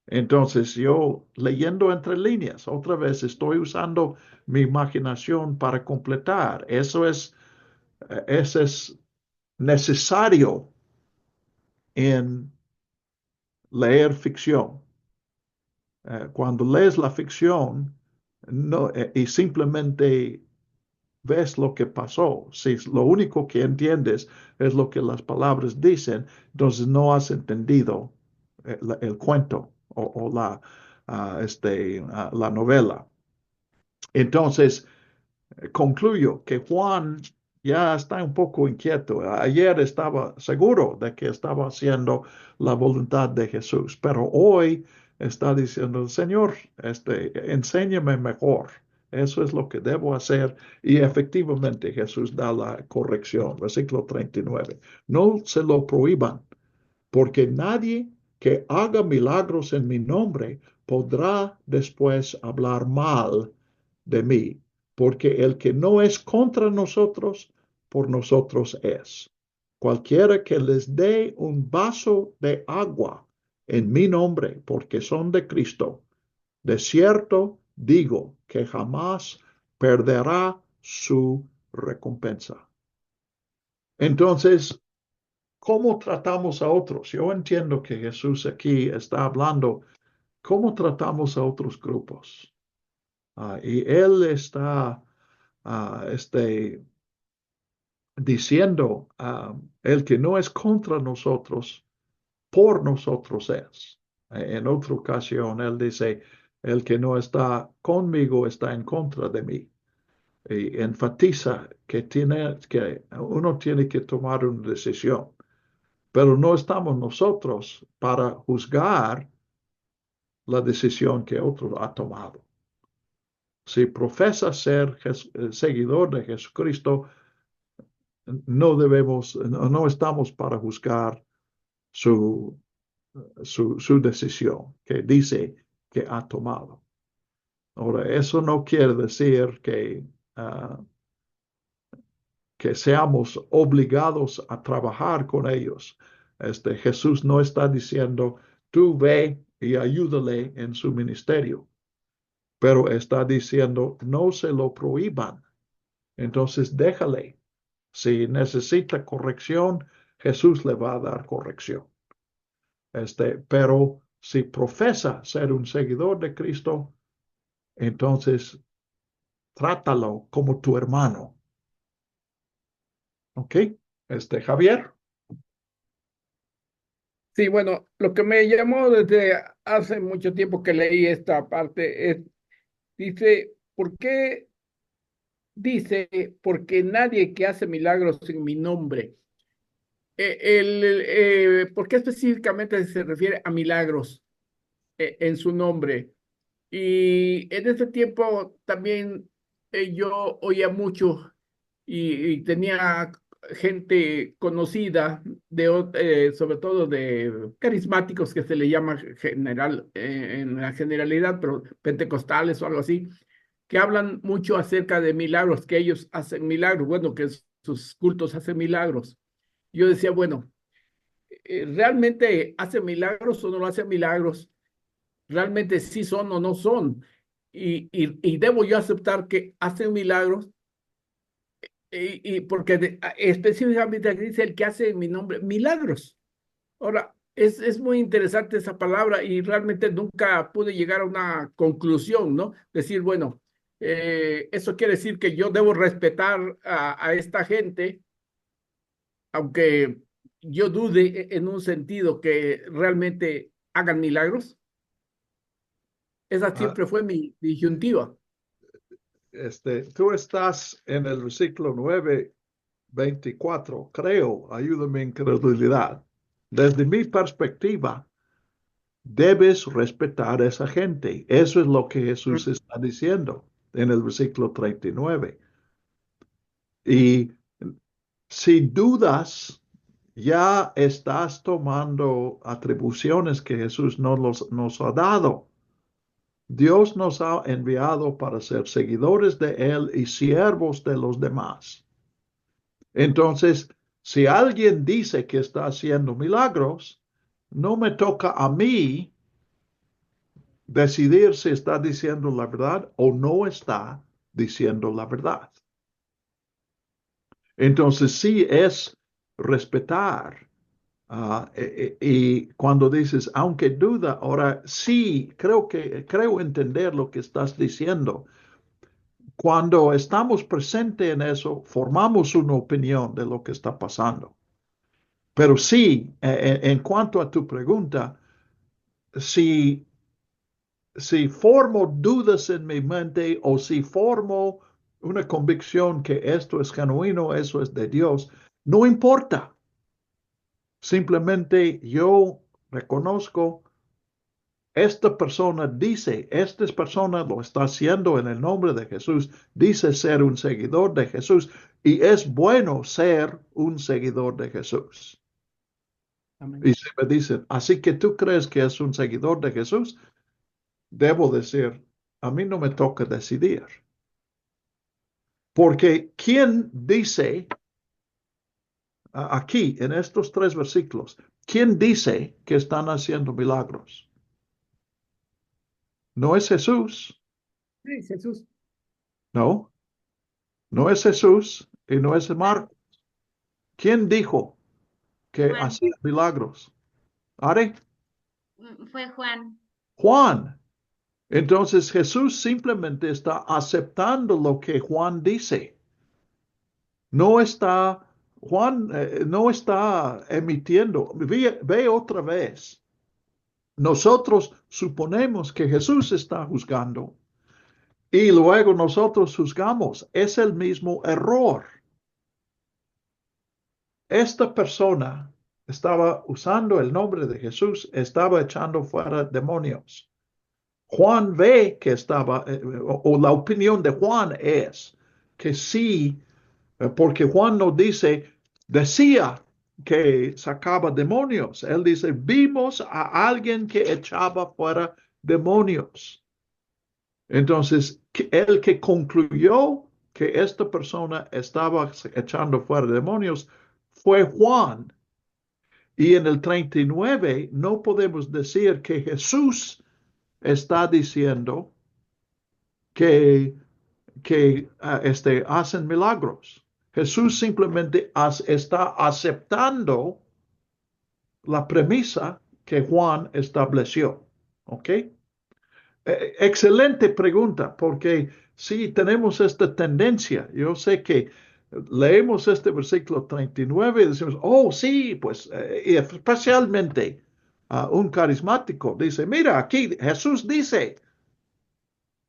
Entonces yo leyendo entre líneas, otra vez estoy usando mi imaginación para completar. Eso es necesario en leer ficción. Cuando lees la ficción no, y simplemente ves lo que pasó, si lo único que entiendes es lo que las palabras dicen, entonces no has entendido el cuento o la novela. Entonces, concluyo que Juan ya está un poco inquieto. Ayer estaba seguro de que estaba haciendo la voluntad de Jesús, pero hoy está diciendo, Señor, enséñame mejor. Eso es lo que debo hacer. Y efectivamente Jesús da la corrección. Versículo 39. No se lo prohíban, porque nadie que haga milagros en mi nombre podrá después hablar mal de mí, porque el que no es contra nosotros, por nosotros es. Cualquiera que les dé un vaso de agua en mi nombre, porque son de Cristo, de cierto digo que jamás perderá su recompensa. Entonces, ¿cómo tratamos a otros? Yo entiendo que Jesús aquí está hablando, ¿cómo tratamos a otros grupos? Y él está diciendo, el que no es contra nosotros, por nosotros es. En otra ocasión, él dice, el que no está conmigo está en contra de mí. Y enfatiza que uno tiene que tomar una decisión, pero no estamos nosotros para juzgar la decisión que otro ha tomado. Si profesa ser seguidor de Jesucristo, no estamos para juzgar su decisión que dice que ha tomado. Ahora, eso no quiere decir que seamos obligados a trabajar con ellos. Jesús no está diciendo, tú ve y ayúdale en su ministerio, pero está diciendo, no se lo prohíban. Entonces, déjale. Si necesita corrección, Jesús le va a dar corrección. Pero si profesa ser un seguidor de Cristo, entonces trátalo como tu hermano. ¿Ok? Javier. Sí, bueno, lo que me llamó desde hace mucho tiempo que leí esta parte es, dice, ¿por qué? Dice, porque nadie que hace milagros en mi nombre. ¿Por qué específicamente se refiere a milagros en su nombre? Y en ese tiempo también yo oía mucho y tenía gente conocida, sobre todo de carismáticos que se le llama general, en la generalidad, pero pentecostales o algo así, que hablan mucho acerca de milagros, que ellos hacen milagros, bueno, que sus cultos hacen milagros. Yo decía, bueno, ¿realmente hace milagros o no lo hace milagros? ¿Realmente sí son o no son? Y debo yo aceptar que hacen milagros, y porque específicamente aquí dice el que hace en mi nombre milagros. Ahora, es muy interesante esa palabra y realmente nunca pude llegar a una conclusión, ¿no? Decir, bueno, eso quiere decir que yo debo respetar a esta gente, aunque yo dude en un sentido que realmente hagan milagros. Esa Ah, siempre fue mi disyuntiva. tú estás en el versículo 9:24, creo, ayúdame en incredulidad. Desde mi perspectiva, debes respetar a esa gente. Eso es lo que Jesús está diciendo en el versículo 39. Y si dudas, ya estás tomando atribuciones que Jesús nos ha dado. Dios nos ha enviado para ser seguidores de Él y siervos de los demás. Entonces, si alguien dice que está haciendo milagros, no me toca a mí decidir si está diciendo la verdad o no está diciendo la verdad. Entonces, sí es respetar. Y cuando dices, aunque duda, ahora sí, creo entender lo que estás diciendo. Cuando estamos presentes en eso, formamos una opinión de lo que está pasando. Pero sí, en cuanto a tu pregunta, si, si formo dudas en mi mente o si formo una convicción que esto es genuino, eso es de Dios, no importa. Simplemente yo reconozco, esta persona dice, esta persona lo está haciendo en el nombre de Jesús, dice ser un seguidor de Jesús y es bueno ser un seguidor de Jesús. Amén. Y si me dicen, así que tú crees que es un seguidor de Jesús, debo decir, a mí no me toca decidir. Porque ¿quién dice aquí en estos 3 versículos, quién dice que están haciendo milagros? No es Jesús, Sí, Jesús. no, no es Jesús y no es Marcos. ¿Quién dijo que Juan, hacía milagros? ¿Are? fue Juan. Juan. Entonces Jesús simplemente está aceptando lo que Juan dice. No está, Juan no está emitiendo. Ve otra vez. Nosotros suponemos que Jesús está juzgando y luego nosotros juzgamos. Es el mismo error. Esta persona estaba usando el nombre de Jesús, estaba echando fuera demonios. Juan ve que estaba, o la opinión de Juan es que sí, porque Juan no dice, decía que sacaba demonios. Él dice, vimos a alguien que echaba fuera demonios. Entonces, el que concluyó que esta persona estaba echando fuera demonios fue Juan. Y en el 39 no podemos decir que Jesús está diciendo que hacen milagros. Jesús simplemente está aceptando la premisa que Juan estableció. ¿Ok? Excelente pregunta, porque sí tenemos esta tendencia. Yo sé que leemos este versículo 39 y decimos, oh, sí, pues, y especialmente un carismático dice, mira, aquí Jesús dice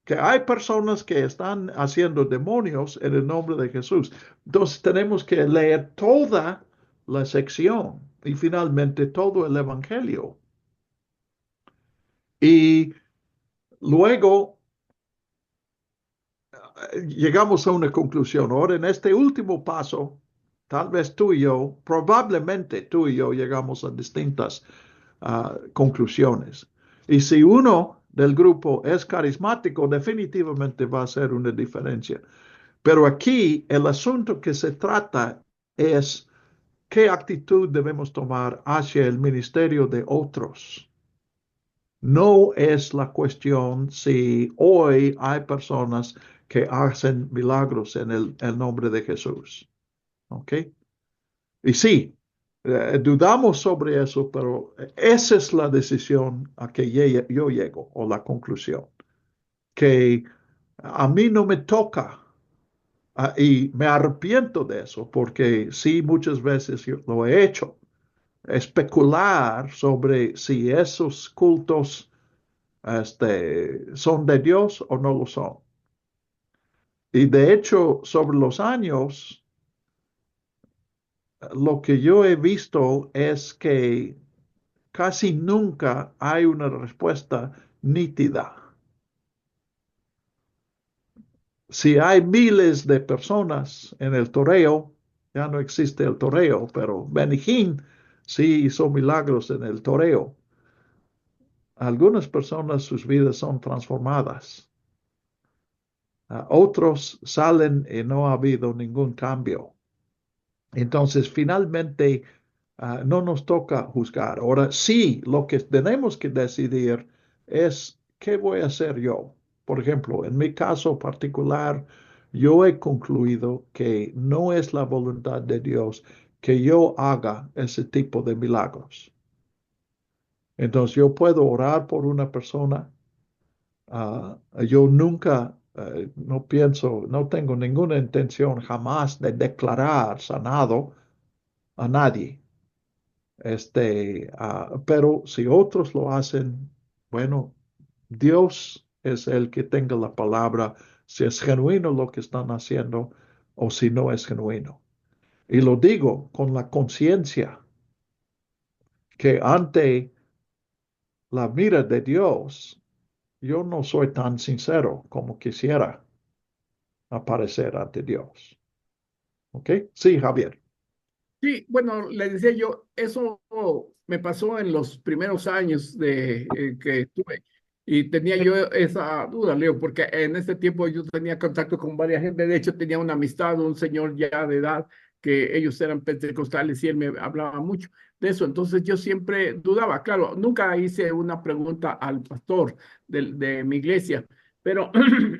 que hay personas que están haciendo demonios en el nombre de Jesús. Entonces tenemos que leer toda la sección y finalmente todo el Evangelio. Y luego llegamos a una conclusión. Ahora, en este último paso, tal vez tú y yo, probablemente tú y yo llegamos a distintas conclusiones. Y si uno del grupo es carismático, definitivamente va a ser una diferencia. Pero aquí el asunto que se trata es ¿qué actitud debemos tomar hacia el ministerio de otros? No es la cuestión si hoy hay personas que hacen milagros en el nombre de Jesús. ¿Ok? Y sí, dudamos sobre eso, pero esa es la decisión a que yo llego, o la conclusión, que a mí no me toca, y me arrepiento de eso, porque sí, muchas veces yo lo he hecho, especular sobre si esos cultos son de Dios o no lo son. Y de hecho, sobre los años, lo que yo he visto es que casi nunca hay una respuesta nítida. Si hay miles de personas en el toreo, ya no existe el toreo, pero Benny Hinn sí hizo milagros en el toreo. Algunas personas, sus vidas son transformadas. Otros salen y no ha habido ningún cambio. Entonces, finalmente, no nos toca juzgar. Ahora, sí, lo que tenemos que decidir es qué voy a hacer yo. Por ejemplo, en mi caso particular, yo he concluido que no es la voluntad de Dios que yo haga ese tipo de milagros. Entonces, yo puedo orar por una persona. Yo nunca, no pienso, no tengo ninguna intención jamás de declarar sanado a nadie. Pero si otros lo hacen, bueno, Dios es el que tenga la palabra, si es genuino lo que están haciendo o si no es genuino. Y lo digo con la conciencia que ante la mira de Dios, yo no soy tan sincero como quisiera aparecer ante Dios. ¿Ok? Sí, Javier. Sí, bueno, le decía yo, eso me pasó en los primeros años que tuve y tenía yo esa duda, Leo, porque en este tiempo yo tenía contacto con varias gente, de hecho tenía una amistad, un señor ya de edad, que ellos eran pentecostales y él me hablaba mucho de eso, entonces yo siempre dudaba, claro, nunca hice una pregunta al pastor de mi iglesia, pero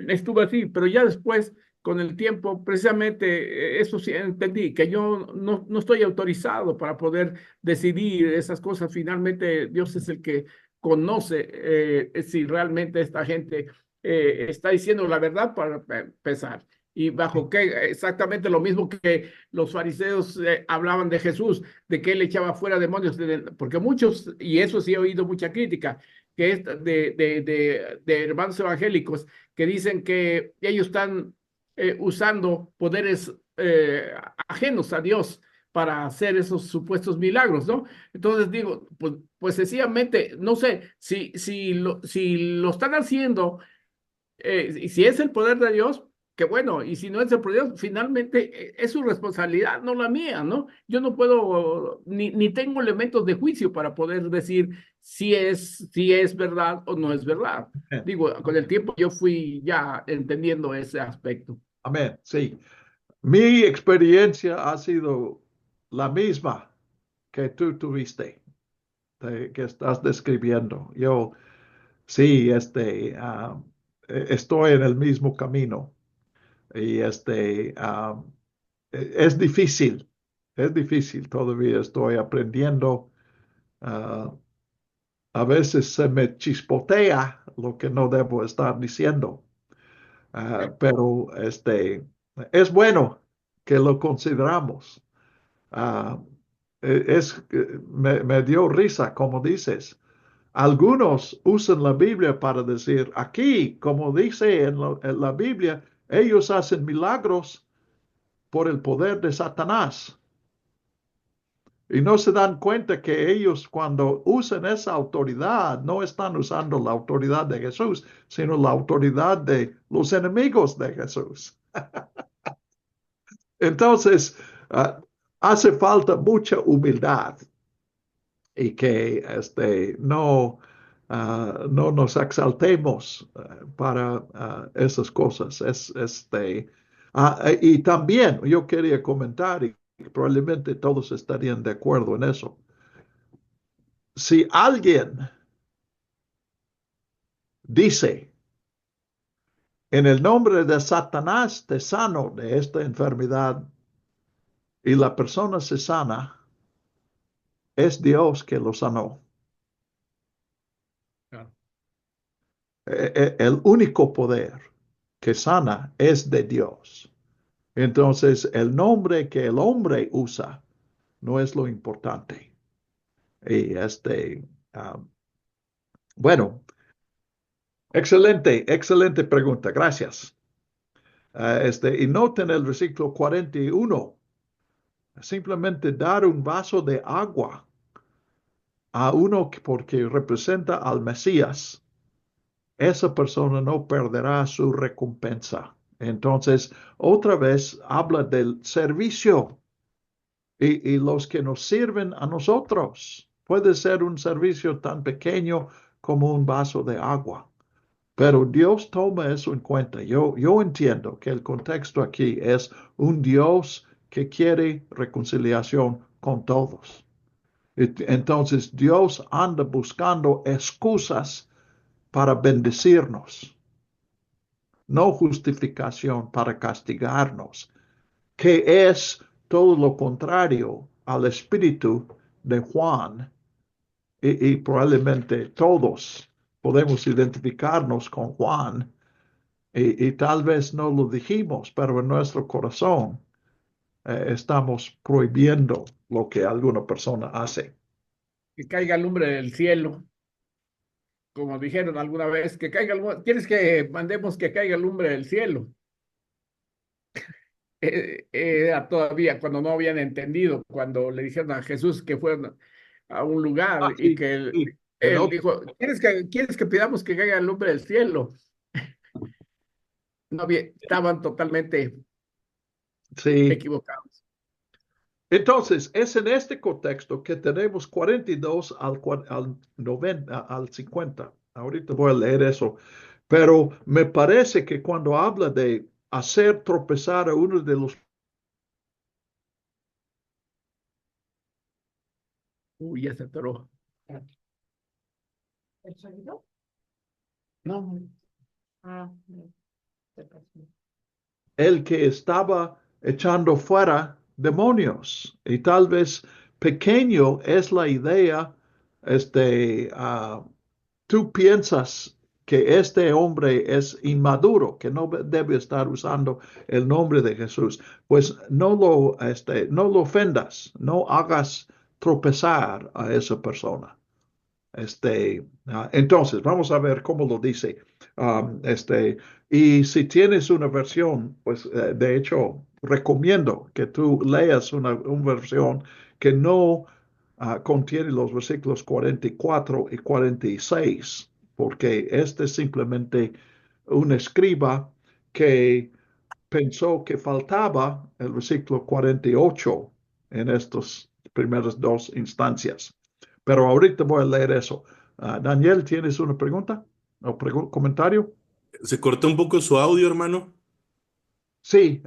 estuve así, pero ya después con el tiempo, precisamente eso sí entendí, que yo no estoy autorizado para poder decidir esas cosas. Finalmente, Dios es el que conoce si realmente esta gente está diciendo la verdad para empezar. Y bajo qué, exactamente lo mismo que los fariseos hablaban de Jesús, de que él echaba fuera demonios, porque muchos, y eso sí he oído mucha crítica, que es de hermanos evangélicos que dicen que ellos están usando poderes ajenos a Dios para hacer esos supuestos milagros, ¿no? Entonces digo, pues sencillamente, no sé, si lo están haciendo, y si es el poder de Dios, qué bueno, y si no es el poder de Dios, finalmente es su responsabilidad, no la mía, ¿no? Yo no puedo, ni tengo elementos de juicio para poder decir si es verdad o no es verdad. Digo, con el tiempo yo fui ya entendiendo ese aspecto. Amén. Sí. Mi experiencia ha sido la misma que tú tuviste, que estás describiendo. Yo sí, estoy en el mismo camino y es difícil, todavía estoy aprendiendo. ah, a veces se me chispotea lo que no debo estar diciendo. Pero es bueno que lo consideramos. Ah, me dio risa, como dices. Algunos usan la Biblia para decir, aquí, como dice en la Biblia, ellos hacen milagros por el poder de Satanás. Y no se dan cuenta que ellos cuando usan esa autoridad, no están usando la autoridad de Jesús, sino la autoridad de los enemigos de Jesús. Entonces, hace falta mucha humildad y que no nos exaltemos para esas cosas. Y también yo quería comentar, probablemente todos estarían de acuerdo en eso. Si alguien dice, en el nombre de Satanás te sano de esta enfermedad, y la persona se sana, es Dios que lo sanó. Claro. El único poder que sana es de Dios. Entonces, el nombre que el hombre usa no es lo importante. Y bueno, excelente pregunta. Gracias. Y noten el versículo 41. Simplemente dar un vaso de agua a uno porque representa al Mesías, esa persona no perderá su recompensa. Entonces, otra vez habla del servicio y los que nos sirven a nosotros. Puede ser un servicio tan pequeño como un vaso de agua, pero Dios toma eso en cuenta. Yo entiendo que el contexto aquí es un Dios que quiere reconciliación con todos. Entonces Dios anda buscando excusas para bendecirnos, no justificación para castigarnos, que es todo lo contrario al espíritu de Juan, y probablemente todos podemos identificarnos con Juan, y tal vez no lo dijimos, pero en nuestro corazón estamos prohibiendo lo que alguna persona hace. Que caiga lumbre del cielo, como dijeron alguna vez, que caiga, ¿quieres que mandemos que caiga lumbre del cielo? Era todavía cuando no habían entendido, cuando le dijeron a Jesús que fueron a un lugar y Sí, que sí. él dijo, ¿quieres que pidamos que caiga lumbre del cielo? No había, estaban totalmente Sí. equivocados. Entonces, es en este contexto que tenemos 42 al 90, al 50. Ahorita voy a leer eso. Pero me parece que cuando habla de hacer tropezar a uno de los... Uy, ya se atoró. ¿El sonido? No, Ah, no. Se pasó. el que estaba echando fuera demonios. Y tal vez pequeño es la idea, tú piensas que este hombre es inmaduro, que no debe estar usando el nombre de Jesús. Pues no lo ofendas, no hagas tropezar a esa persona. Entonces, vamos a ver cómo lo dice. Y si tienes una versión, pues de hecho, recomiendo que tú leas una versión que no contiene los versículos 44 y 46, porque este es simplemente un escriba que pensó que faltaba el versículo 48 en estas primeras dos instancias. Pero ahorita voy a leer eso. Daniel, ¿tienes una pregunta o comentario? Se cortó un poco su audio, hermano. Sí,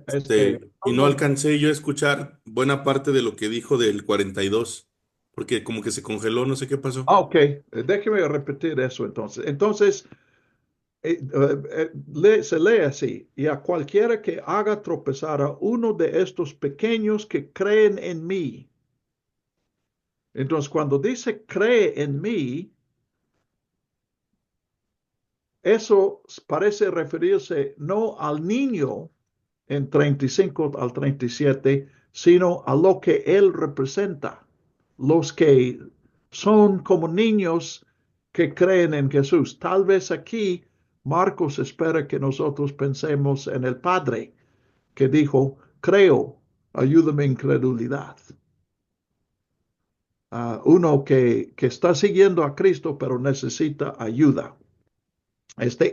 Y no alcancé yo a escuchar buena parte de lo que dijo del 42, porque como que se congeló, no sé qué pasó. Ok, déjeme repetir eso entonces. Entonces, se lee así, y a cualquiera que haga tropezar a uno de estos pequeños que creen en mí. Entonces, cuando dice cree en mí, eso parece referirse no al niño en 35 al 37, sino a lo que él representa, los que son como niños que creen en Jesús. Tal vez aquí Marcos espera que nosotros pensemos en el Padre, que dijo, creo, ayúdame en incredulidad. Uno que está siguiendo a Cristo, pero necesita ayuda.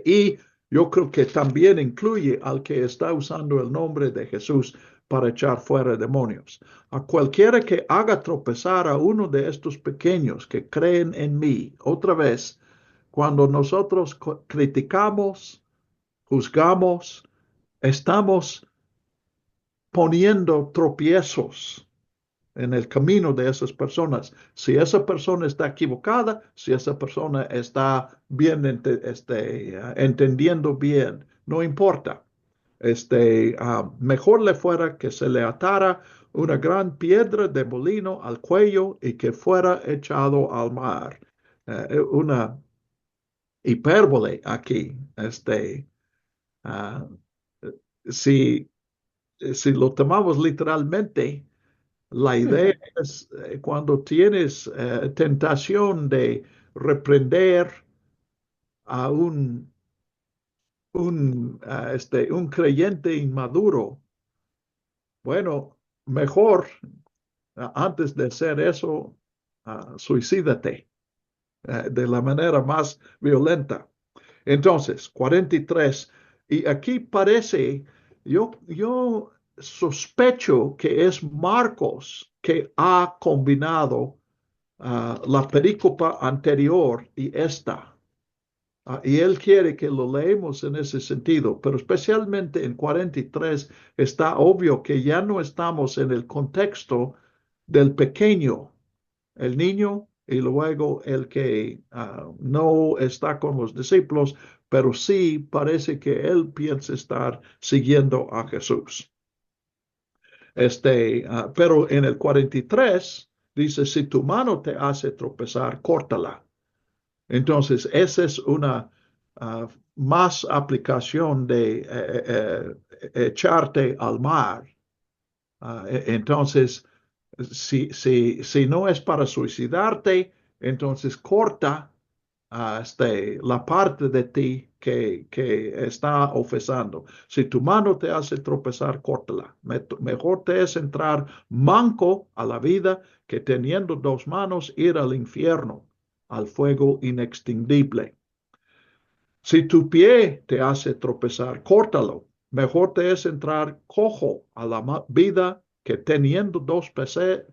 Y yo creo que también incluye al que está usando el nombre de Jesús para echar fuera demonios. A cualquiera que haga tropezar a uno de estos pequeños que creen en mí, otra vez, cuando nosotros criticamos, juzgamos, estamos poniendo tropiezos en el camino de esas personas. Si esa persona está equivocada, si esa persona está bien, entendiendo bien, no importa. Mejor le fuera que se le atara una gran piedra de molino al cuello y que fuera echado al mar. Una hipérbole aquí. Ah, si, si lo tomamos literalmente, la idea es cuando tienes tentación de reprender a un creyente inmaduro, bueno, mejor antes de hacer eso, suicídate de la manera más violenta. Entonces, 43, y aquí parece, yo sospecho que es Marcos que ha combinado la perícopa anterior y esta. Y él quiere que lo leemos en ese sentido, pero especialmente en 43 está obvio que ya no estamos en el contexto del pequeño, el niño y luego el que no está con los discípulos, pero sí parece que él piensa estar siguiendo a Jesús. Pero en el 43 dice, si tu mano te hace tropezar, córtala. Entonces, esa es una más aplicación de echarte al mar. Entonces, si no es para suicidarte, entonces corta la parte de ti que está ofensando. Si tu mano te hace tropezar, córtala. Mejor te es entrar manco a la vida que teniendo dos manos ir al infierno, al fuego inextinguible. Si tu pie te hace tropezar, córtalo. Mejor te es entrar cojo a la vida que teniendo dos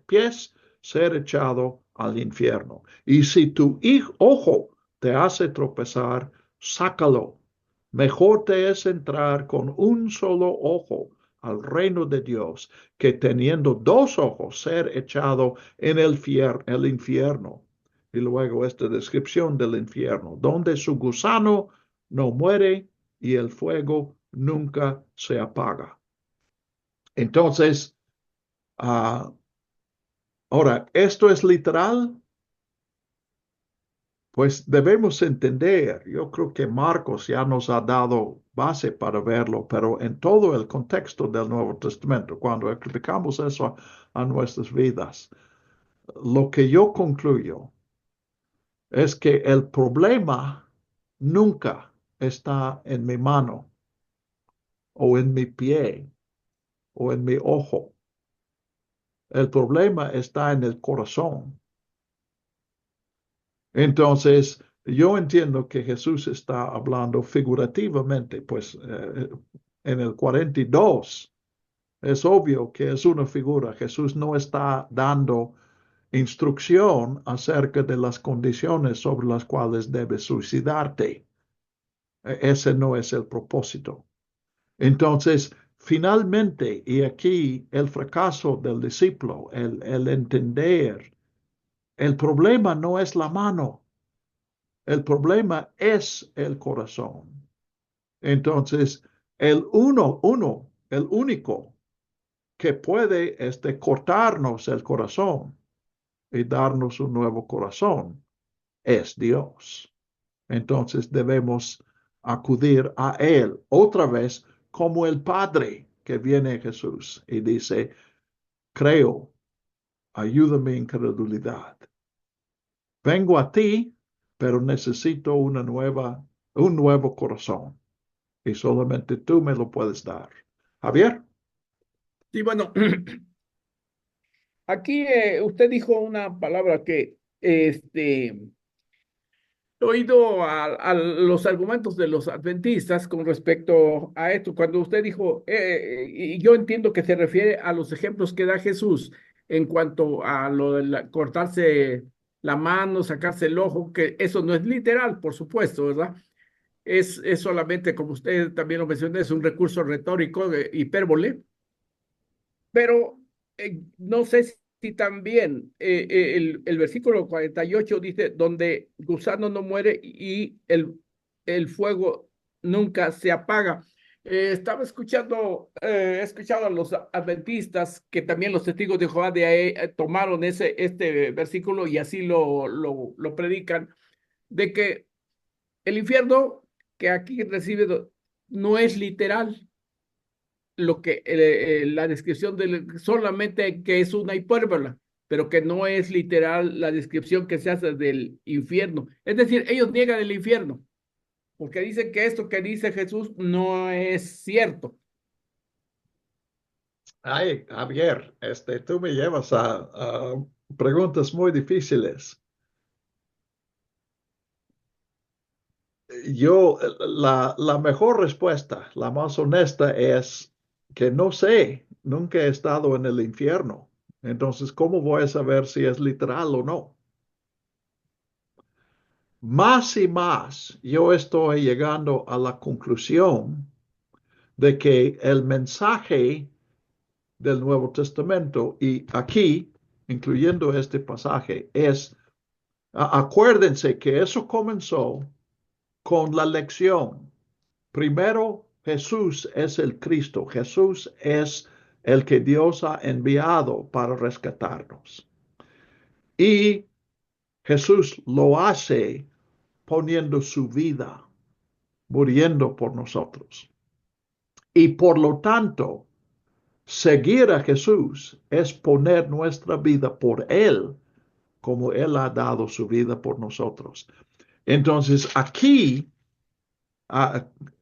pies ser echado al infierno. Y si tu ojo te hace tropezar, sácalo. Mejor te es entrar con un solo ojo al reino de Dios que teniendo dos ojos ser echado en el infierno. Y luego esta descripción del infierno, donde su gusano no muere y el fuego nunca se apaga. Entonces, ahora, ¿esto es literal? Pues debemos entender, yo creo que Marcos ya nos ha dado base para verlo, pero en todo el contexto del Nuevo Testamento, cuando aplicamos eso a nuestras vidas, lo que yo concluyo es que el problema nunca está en mi mano o en mi pie o en mi ojo. El problema está en el corazón. Entonces, yo entiendo que Jesús está hablando figurativamente, pues en el 42 es obvio que es una figura. Jesús no está dando instrucción acerca de las condiciones sobre las cuales debes suicidarte. Ese no es el propósito. Entonces, finalmente, y aquí el fracaso del discípulo, el entender, el problema no es la mano, el problema es el corazón. Entonces, el único que puede cortarnos el corazón y darnos un nuevo corazón es Dios. Entonces debemos acudir a Él otra vez como el Padre que viene a Jesús y dice, creo, ayúdame en incredulidad. Vengo a ti, pero necesito un nuevo corazón. Y solamente tú me lo puedes dar. Javier. Sí, bueno, aquí usted dijo una palabra que he oído a los argumentos de los adventistas con respecto a esto. Cuando usted dijo, y yo entiendo que se refiere a los ejemplos que da Jesús en cuanto a lo de cortarse la mano, sacarse el ojo, que eso no es literal, por supuesto, ¿verdad? Es solamente, como usted también lo mencionó, es un recurso retórico de hipérbole. Pero no sé si también el versículo 48 dice, donde gusano no muere y el fuego nunca se apaga. Estaba escuchando, he escuchado a los adventistas que también los testigos de Jehová de ahí, tomaron este versículo y así lo predican, de que el infierno que aquí recibe no es literal lo que la descripción solamente que es una hipérbola, pero que no es literal la descripción que se hace del infierno. Es decir, ellos niegan el infierno, porque dicen que esto que dice Jesús no es cierto. Ay, Javier, tú me llevas a preguntas muy difíciles. La mejor respuesta, la más honesta, es que no sé, nunca he estado en el infierno. Entonces, ¿cómo voy a saber si es literal o no? Más y más, yo estoy llegando a la conclusión de que el mensaje del Nuevo Testamento, y aquí, incluyendo este pasaje, acuérdense que eso comenzó con la lección. Primero, Jesús es el Cristo. Jesús es el que Dios ha enviado para rescatarnos. Y Jesús lo hace poniendo su vida, muriendo por nosotros. Y por lo tanto, seguir a Jesús es poner nuestra vida por Él, como Él ha dado su vida por nosotros. Entonces, aquí,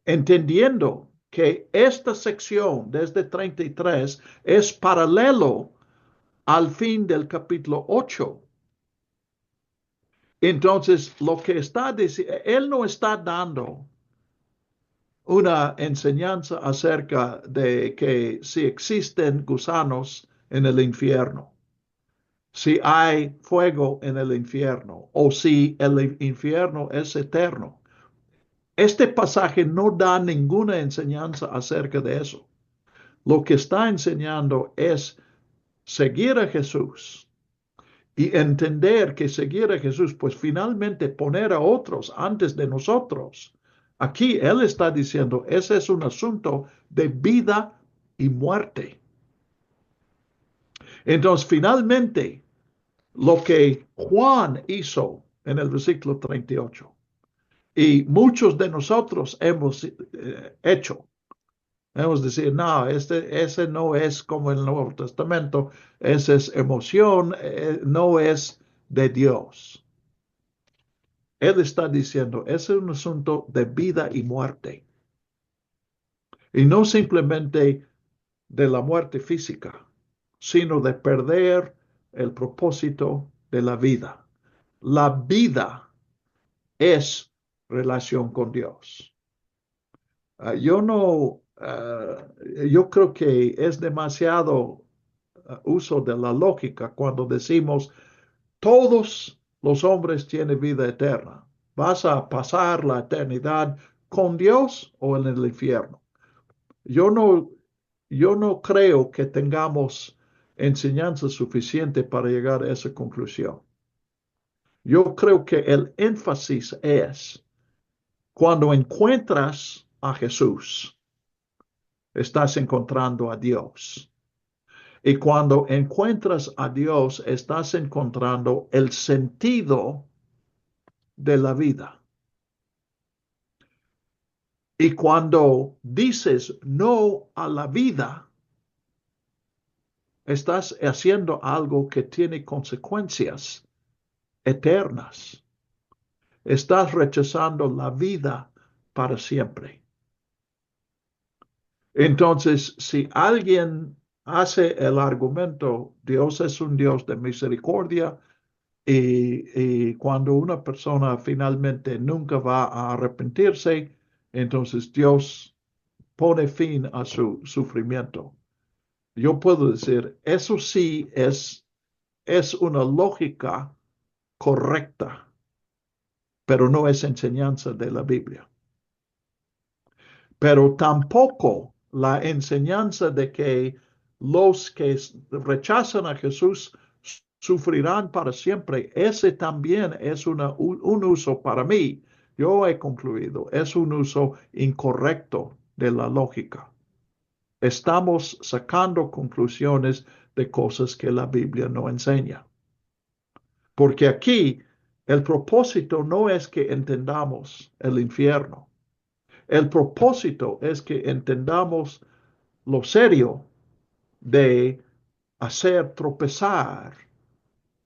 entendiendo que esta sección desde 33 es paralelo al fin del capítulo 8. Entonces, lo que está diciendo, Él no está dando una enseñanza acerca de que si existen gusanos en el infierno, si hay fuego en el infierno o si el infierno es eterno. Este pasaje no da ninguna enseñanza acerca de eso. Lo que está enseñando es seguir a Jesús y entender que seguir a Jesús, pues finalmente poner a otros antes de nosotros. Aquí Él está diciendo, ese es un asunto de vida y muerte. Entonces, finalmente, lo que Juan hizo en el versículo 38 y muchos de nosotros hemos hecho, hemos decir, no, ese no es como el Nuevo Testamento, esa es emoción, no es de Dios. Él está diciendo, ese es un asunto de vida y muerte. Y no simplemente de la muerte física, sino de perder el propósito de la vida. La vida es relación con Dios. Yo creo que es demasiado uso de la lógica cuando decimos todos los hombres tienen vida eterna. ¿Vas a pasar la eternidad con Dios o en el infierno? Yo no creo que tengamos enseñanza suficiente para llegar a esa conclusión. Yo creo que el énfasis es cuando encuentras a Jesús, estás encontrando a Dios. Y cuando encuentras a Dios, estás encontrando el sentido de la vida. Y cuando dices no a la vida, estás haciendo algo que tiene consecuencias eternas. Estás rechazando la vida para siempre. Entonces, si alguien hace el argumento, Dios es un Dios de misericordia, y cuando una persona finalmente nunca va a arrepentirse, entonces Dios pone fin a su sufrimiento. Yo puedo decir, eso sí es una lógica correcta, pero no es enseñanza de la Biblia. Pero tampoco la enseñanza de que los que rechazan a Jesús sufrirán para siempre. Ese también es un uso para mí. Yo he concluido, es un uso incorrecto de la lógica. Estamos sacando conclusiones de cosas que la Biblia no enseña. Porque aquí el propósito no es que entendamos el infierno. El propósito es que entendamos lo serio de hacer tropezar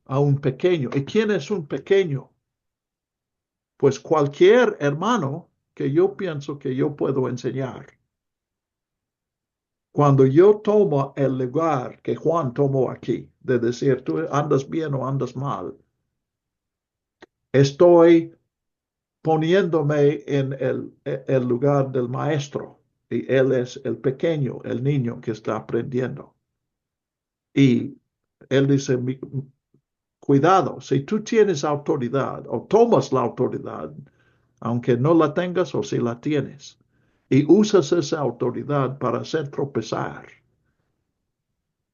a un pequeño. ¿Y quién es un pequeño? Pues cualquier hermano que yo pienso que yo puedo enseñar. Cuando yo tomo el lugar que Juan tomó aquí, de decir, tú andas bien o andas mal, estoy poniéndome en el lugar del maestro y él es el pequeño, el niño que está aprendiendo. Y él dice, cuidado, si tú tienes autoridad o tomas la autoridad, aunque no la tengas o si la tienes, y usas esa autoridad para hacer tropezar,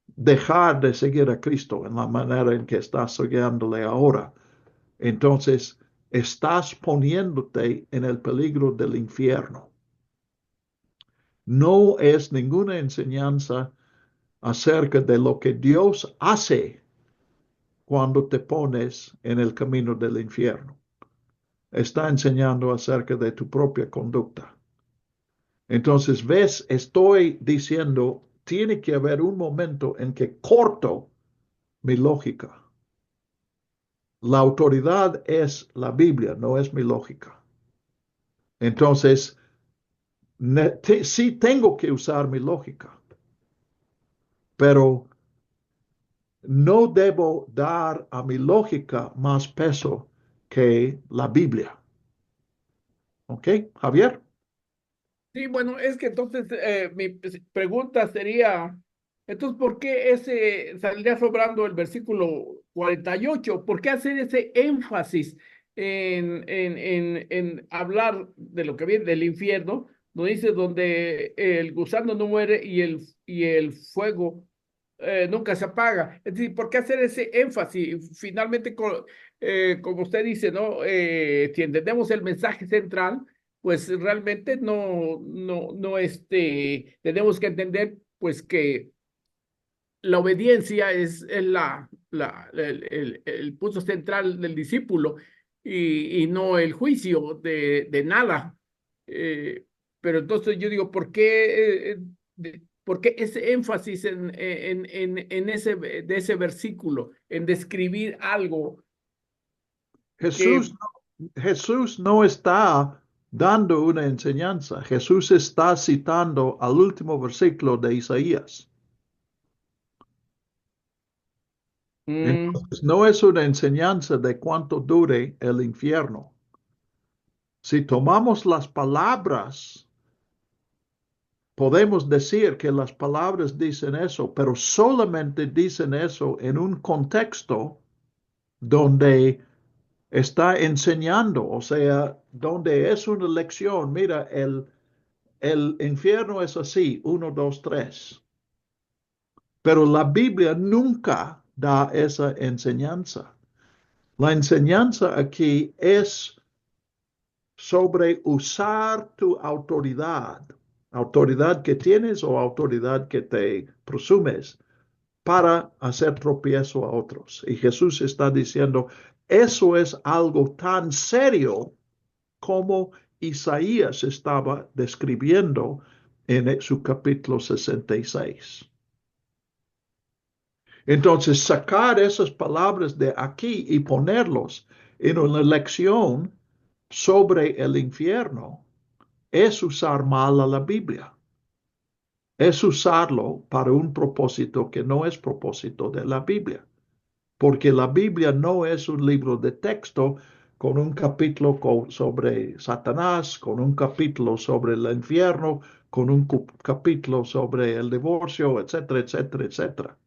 dejar de seguir a Cristo en la manera en que estás siguiéndole ahora, entonces estás poniéndote en el peligro del infierno. No es ninguna enseñanza acerca de lo que Dios hace cuando te pones en el camino del infierno. Está enseñando acerca de tu propia conducta. Entonces, ves, estoy diciendo, tiene que haber un momento en que corto mi lógica. La autoridad es la Biblia, no es mi lógica. Entonces, sí tengo que usar mi lógica, pero no debo dar a mi lógica más peso que la Biblia. ¿Ok, Javier? Sí, bueno, es que entonces mi pregunta sería, entonces, ¿por qué ese saldría sobrando el versículo 48? ¿Por qué hacer ese énfasis en hablar de lo que viene del infierno? No dice donde el gusano no muere y el fuego nunca se apaga. Es decir, ¿por qué hacer ese énfasis? Finalmente, como usted dice, ¿no? Si entendemos el mensaje central, pues realmente tenemos que entender pues que la obediencia es el punto central del discípulo y no el juicio de nada. Eh, pero entonces yo digo, ¿por qué ese énfasis de ese versículo, en describir algo que Jesús no está dando una enseñanza. Jesús está citando al último versículo de Isaías. mm, Entonces, no es una enseñanza de cuánto dure el infierno. Si tomamos las palabras, podemos decir que las palabras dicen eso, pero solamente dicen eso en un contexto donde está enseñando, o sea, donde es una lección. Mira, el infierno es así, 1, 2, 3. Pero la Biblia nunca da esa enseñanza. La enseñanza aquí es sobre usar tu autoridad que tienes o autoridad que te presumes para hacer tropiezo a otros. Y Jesús está diciendo, eso es algo tan serio como Isaías estaba describiendo en su capítulo 66. Entonces, sacar esas palabras de aquí y ponerlos en una lección sobre el infierno es usar mal a la Biblia. Es usarlo para un propósito que no es propósito de la Biblia. Porque la Biblia no es un libro de texto con un capítulo sobre Satanás, con un capítulo sobre el infierno, con un capítulo sobre el divorcio, etcétera, etcétera, etcétera.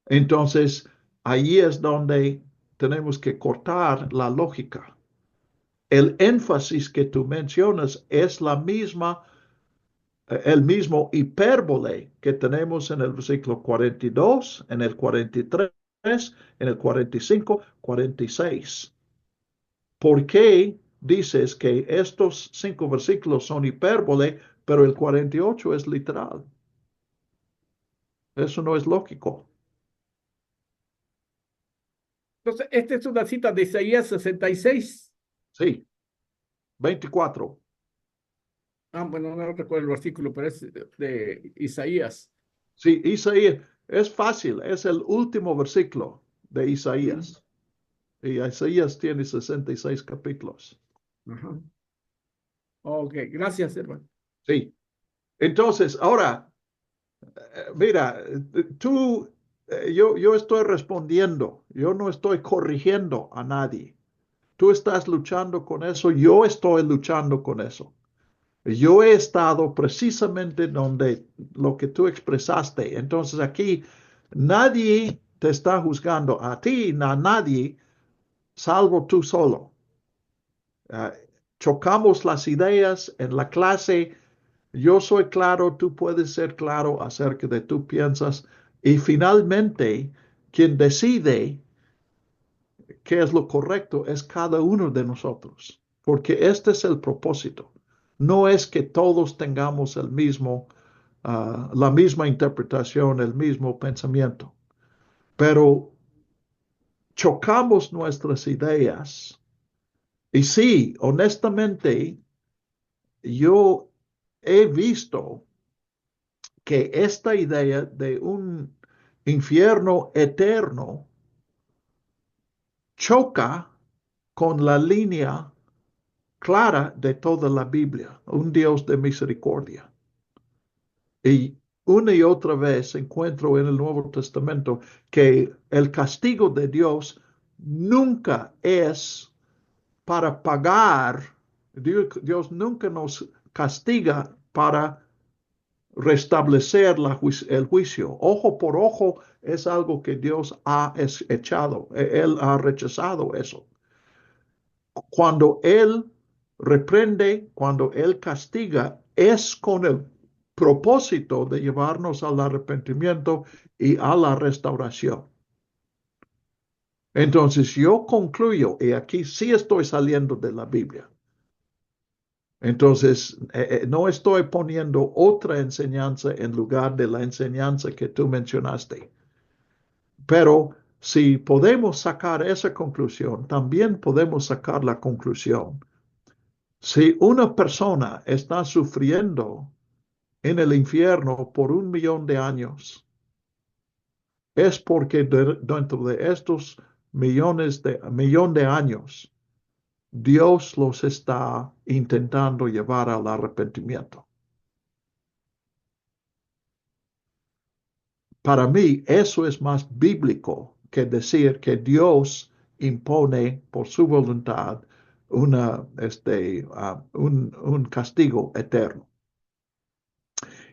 Entonces, ahí es donde tenemos que cortar la lógica. El énfasis que tú mencionas es la misma el mismo hipérbole que tenemos en el versículo 42, en el 43, en el 45, 46. ¿Por qué dices que estos 5 versículos son hipérbole, pero el 48 es literal? Eso no es lógico. Entonces, esta es una cita de Isaías 66. Sí, 24. Bueno, no recuerdo el versículo, pero es de Isaías. Sí, Isaías, es fácil, es el último versículo de Isaías. Y Isaías tiene 66 capítulos. Ajá. Ok, gracias, hermano. Sí. Entonces, ahora, mira, yo estoy respondiendo, yo no estoy corrigiendo a nadie. Tú estás luchando con eso, yo estoy luchando con eso. Yo he estado precisamente donde lo que tú expresaste. Entonces aquí nadie te está juzgando a ti, a nadie, salvo tú solo. Chocamos las ideas en la clase. Yo soy claro, tú puedes ser claro acerca de tú piensas. Y finalmente, quien decide qué es lo correcto es cada uno de nosotros, porque este es el propósito. No es que todos tengamos el mismo, la misma interpretación, el mismo pensamiento, pero chocamos nuestras ideas. Y sí, honestamente, yo he visto que esta idea de un infierno eterno choca con la línea clara de toda la Biblia, un Dios de misericordia. Y una y otra vez encuentro en el Nuevo Testamento que el castigo de Dios nunca es para pagar. Dios nunca nos castiga para restablecer el juicio. Ojo por ojo es algo que Dios ha echado. Él ha rechazado eso. Cuando Él reprende, cuando Él castiga, es con el propósito de llevarnos al arrepentimiento y a la restauración. Entonces yo concluyo, y aquí sí estoy saliendo de la Biblia. Entonces, no estoy poniendo otra enseñanza en lugar de la enseñanza que tú mencionaste. Pero si podemos sacar esa conclusión, también podemos sacar la conclusión. Si una persona está sufriendo en el infierno por 1 millón de años, es porque dentro de estos millón de años, Dios los está intentando llevar al arrepentimiento. Para mí, eso es más bíblico que decir que Dios impone por su voluntad un castigo eterno.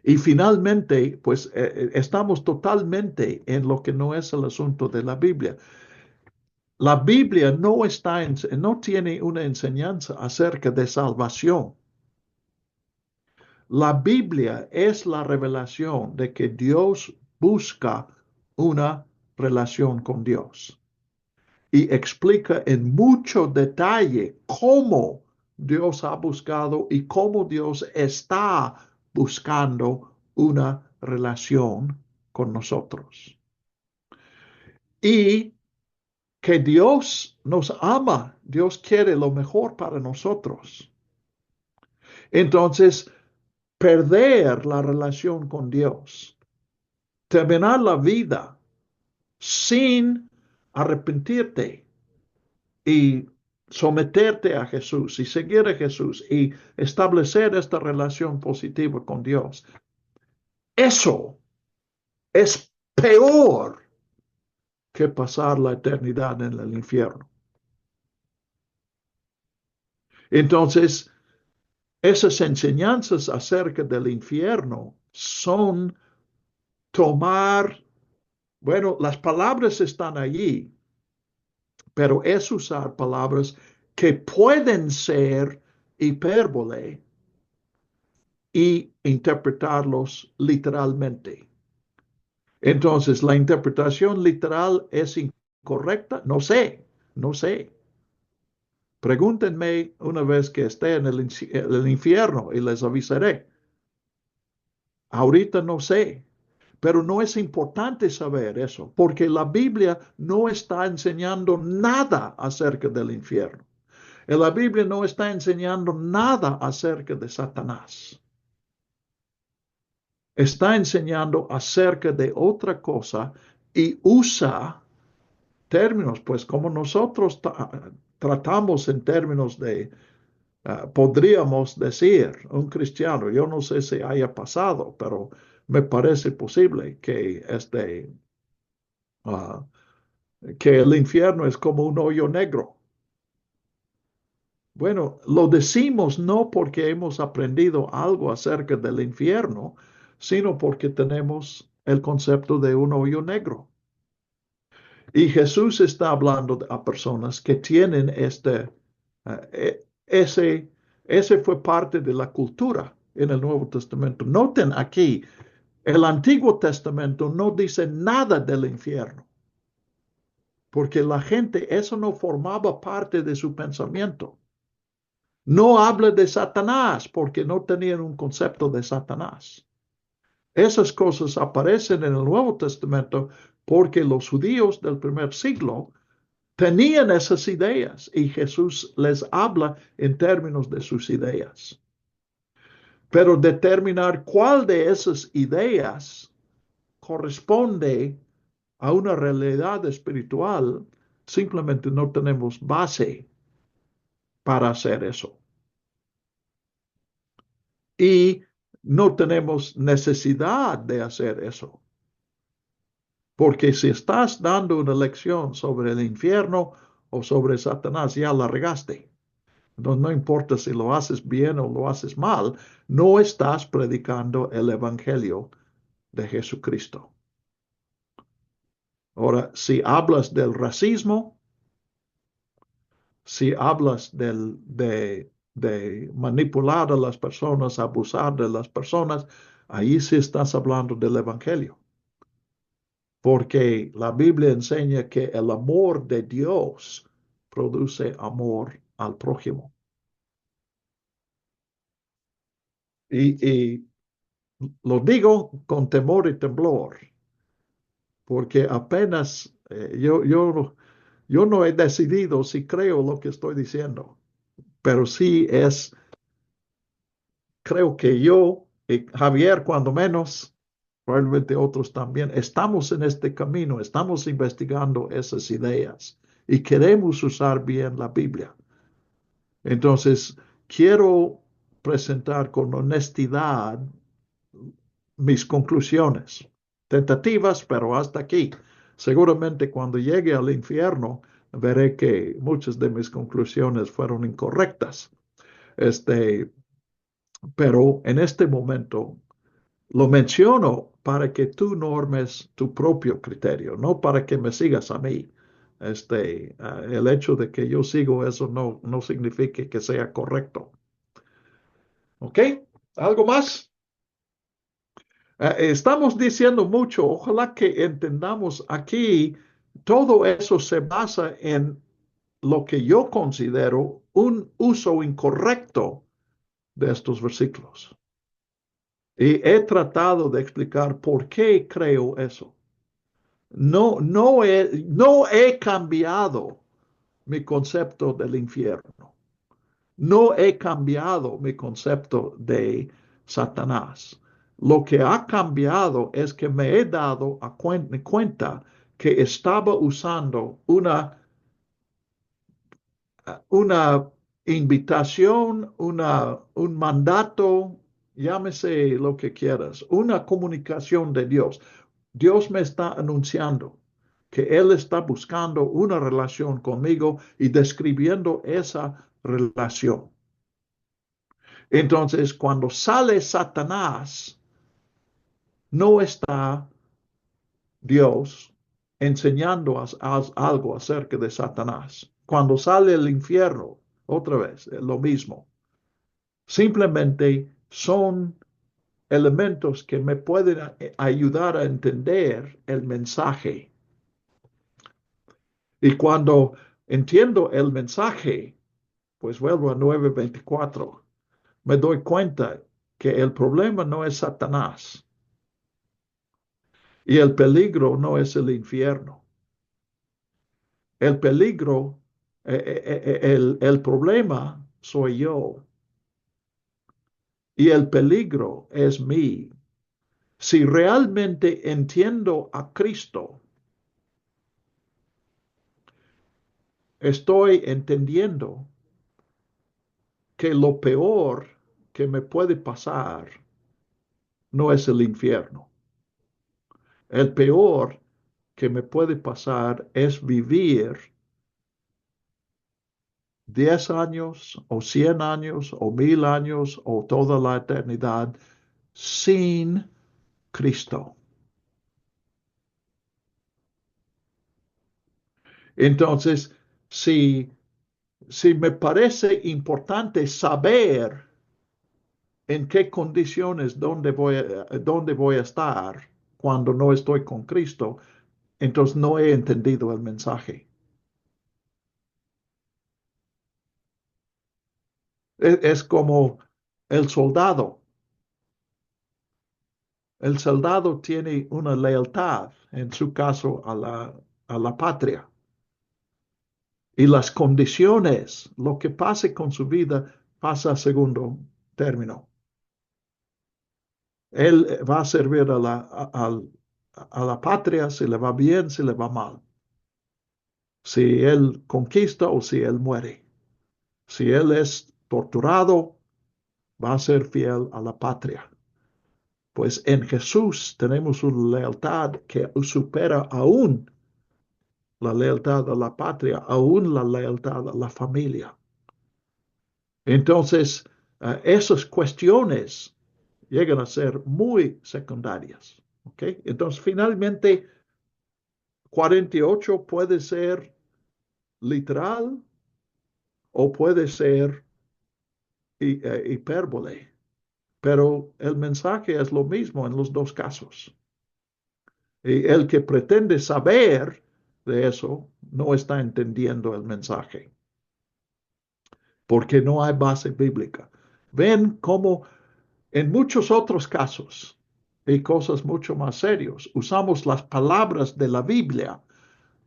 Y finalmente, pues estamos totalmente en lo que no es el asunto de la Biblia. La Biblia no tiene una enseñanza acerca de salvación. La Biblia es la revelación de que Dios busca una relación con Dios y explica en mucho detalle cómo Dios ha buscado y cómo Dios está buscando una relación con nosotros. Y que Dios nos ama, Dios quiere lo mejor para nosotros. Entonces, perder la relación con Dios, terminar la vida sin arrepentirte y someterte a Jesús y seguir a Jesús y establecer esta relación positiva con Dios. Eso es peor que pasar la eternidad en el infierno. Entonces, esas enseñanzas acerca del infierno son tomar, bueno, las palabras están allí, pero es usar palabras que pueden ser hipérbole y interpretarlos literalmente. Entonces, ¿la interpretación literal es incorrecta? No sé, no sé. Pregúntenme una vez que esté en el infierno y les avisaré. Ahorita no sé, pero no es importante saber eso, porque la Biblia no está enseñando nada acerca del infierno. En la Biblia no está enseñando nada acerca de Satanás. Está enseñando acerca de otra cosa y usa términos, pues como nosotros tratamos en términos de, podríamos decir, un cristiano, yo no sé si haya pasado, pero me parece posible ah, que el infierno es como un hoyo negro. Bueno, lo decimos no porque hemos aprendido algo acerca del infierno, sino porque tenemos el concepto de un hoyo negro. Y Jesús está hablando a personas que tienen ese fue parte de la cultura en el Nuevo Testamento. Noten aquí, el Antiguo Testamento no dice nada del infierno, porque la gente, eso no formaba parte de su pensamiento. No habla de Satanás, porque no tenían un concepto de Satanás. Esas cosas aparecen en el Nuevo Testamento porque los judíos del primer siglo tenían esas ideas y Jesús les habla en términos de sus ideas. Pero determinar cuál de esas ideas corresponde a una realidad espiritual, simplemente no tenemos base para hacer eso. Y no tenemos necesidad de hacer eso. Porque si estás dando una lección sobre el infierno o sobre Satanás, ya la regaste. No importa si lo haces bien o lo haces mal, no estás predicando el Evangelio de Jesucristo. Ahora, si hablas del racismo, si hablas de manipular a las personas, abusar de las personas, ahí sí estás hablando del Evangelio. Porque la Biblia enseña que el amor de Dios produce amor al prójimo. Y lo digo con temor y temblor, porque apenas yo no he decidido si creo lo que estoy diciendo, pero sí creo que yo y Javier, cuando menos, probablemente otros también, estamos en este camino, estamos investigando esas ideas y queremos usar bien la Biblia. Entonces, quiero presentar con honestidad mis conclusiones, tentativas, pero hasta aquí. Seguramente cuando llegue al infierno, veré que muchas de mis conclusiones fueron incorrectas. Pero en este momento lo menciono para que tú normes tu propio criterio, no para que me sigas a mí. El hecho de que yo sigo eso no significa que sea correcto. ¿Ok? ¿Algo más? Estamos diciendo mucho, ojalá que entendamos aquí, todo eso se basa en lo que yo considero un uso incorrecto de estos versículos. Y he tratado de explicar por qué creo eso. No he cambiado mi concepto del infierno. No he cambiado mi concepto de Satanás. Lo que ha cambiado es que me he dado cuenta que estaba usando una invitación, un mandato, llámese lo que quieras, una comunicación de Dios. Dios me está anunciando que Él está buscando una relación conmigo y describiendo esa relación. Entonces, cuando sale Satanás, no está Dios enseñando algo acerca de Satanás. Cuando sale el infierno, otra vez, lo mismo. Simplemente son elementos que me pueden ayudar a entender el mensaje. Y cuando entiendo el mensaje, pues vuelvo a 9:24, me doy cuenta que el problema no es Satanás y el peligro no es el infierno. El peligro, el problema soy yo y el peligro es mí. Si realmente entiendo a Cristo, estoy entendiendo que lo peor que me puede pasar no es el infierno. El peor que me puede pasar es vivir 10 años o 100 años o 1000 años o toda la eternidad sin Cristo. Entonces, si me parece importante saber en qué condiciones, dónde voy a estar cuando no estoy con Cristo, entonces no he entendido el mensaje. Es como el soldado. El soldado tiene una lealtad, en su caso, a la patria. Y las condiciones, lo que pase con su vida, pasa a segundo término. Él va a servir a la patria si le va bien, si le va mal. Si él conquista o si él muere. Si él es torturado, va a ser fiel a la patria. Pues en Jesús tenemos una lealtad que supera aún la lealtad a la patria, aún la lealtad a la familia. Entonces, esas cuestiones llegan a ser muy secundarias. ¿Okay? Entonces, finalmente, 48 puede ser literal o puede ser hipérbole, pero el mensaje es lo mismo en los dos casos. Y el que pretende saber de eso no está entendiendo el mensaje, porque no hay base bíblica. Ven cómo en muchos otros casos y cosas mucho más serias, usamos las palabras de la Biblia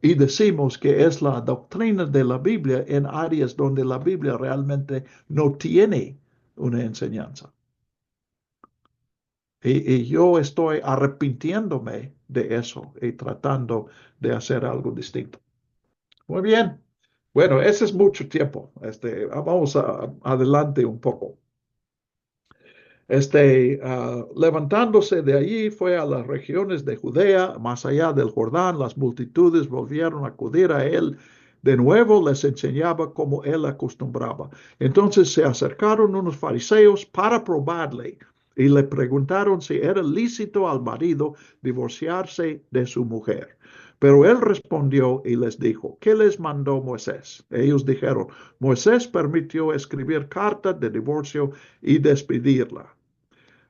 y decimos que es la doctrina de la Biblia en áreas donde la Biblia realmente no tiene una enseñanza. Y yo estoy arrepintiéndome de eso y tratando de hacer algo distinto. Muy bien. Bueno, ese es mucho tiempo. Vamos adelante un poco. Levantándose de allí, fue a las regiones de Judea, más allá del Jordán. Las multitudes volvieron a acudir a él. De nuevo les enseñaba como él acostumbraba. Entonces se acercaron unos fariseos para probarle y le preguntaron si era lícito al marido divorciarse de su mujer. Pero él respondió y les dijo, ¿qué les mandó Moisés? Ellos dijeron, Moisés permitió escribir cartas de divorcio y despedirla.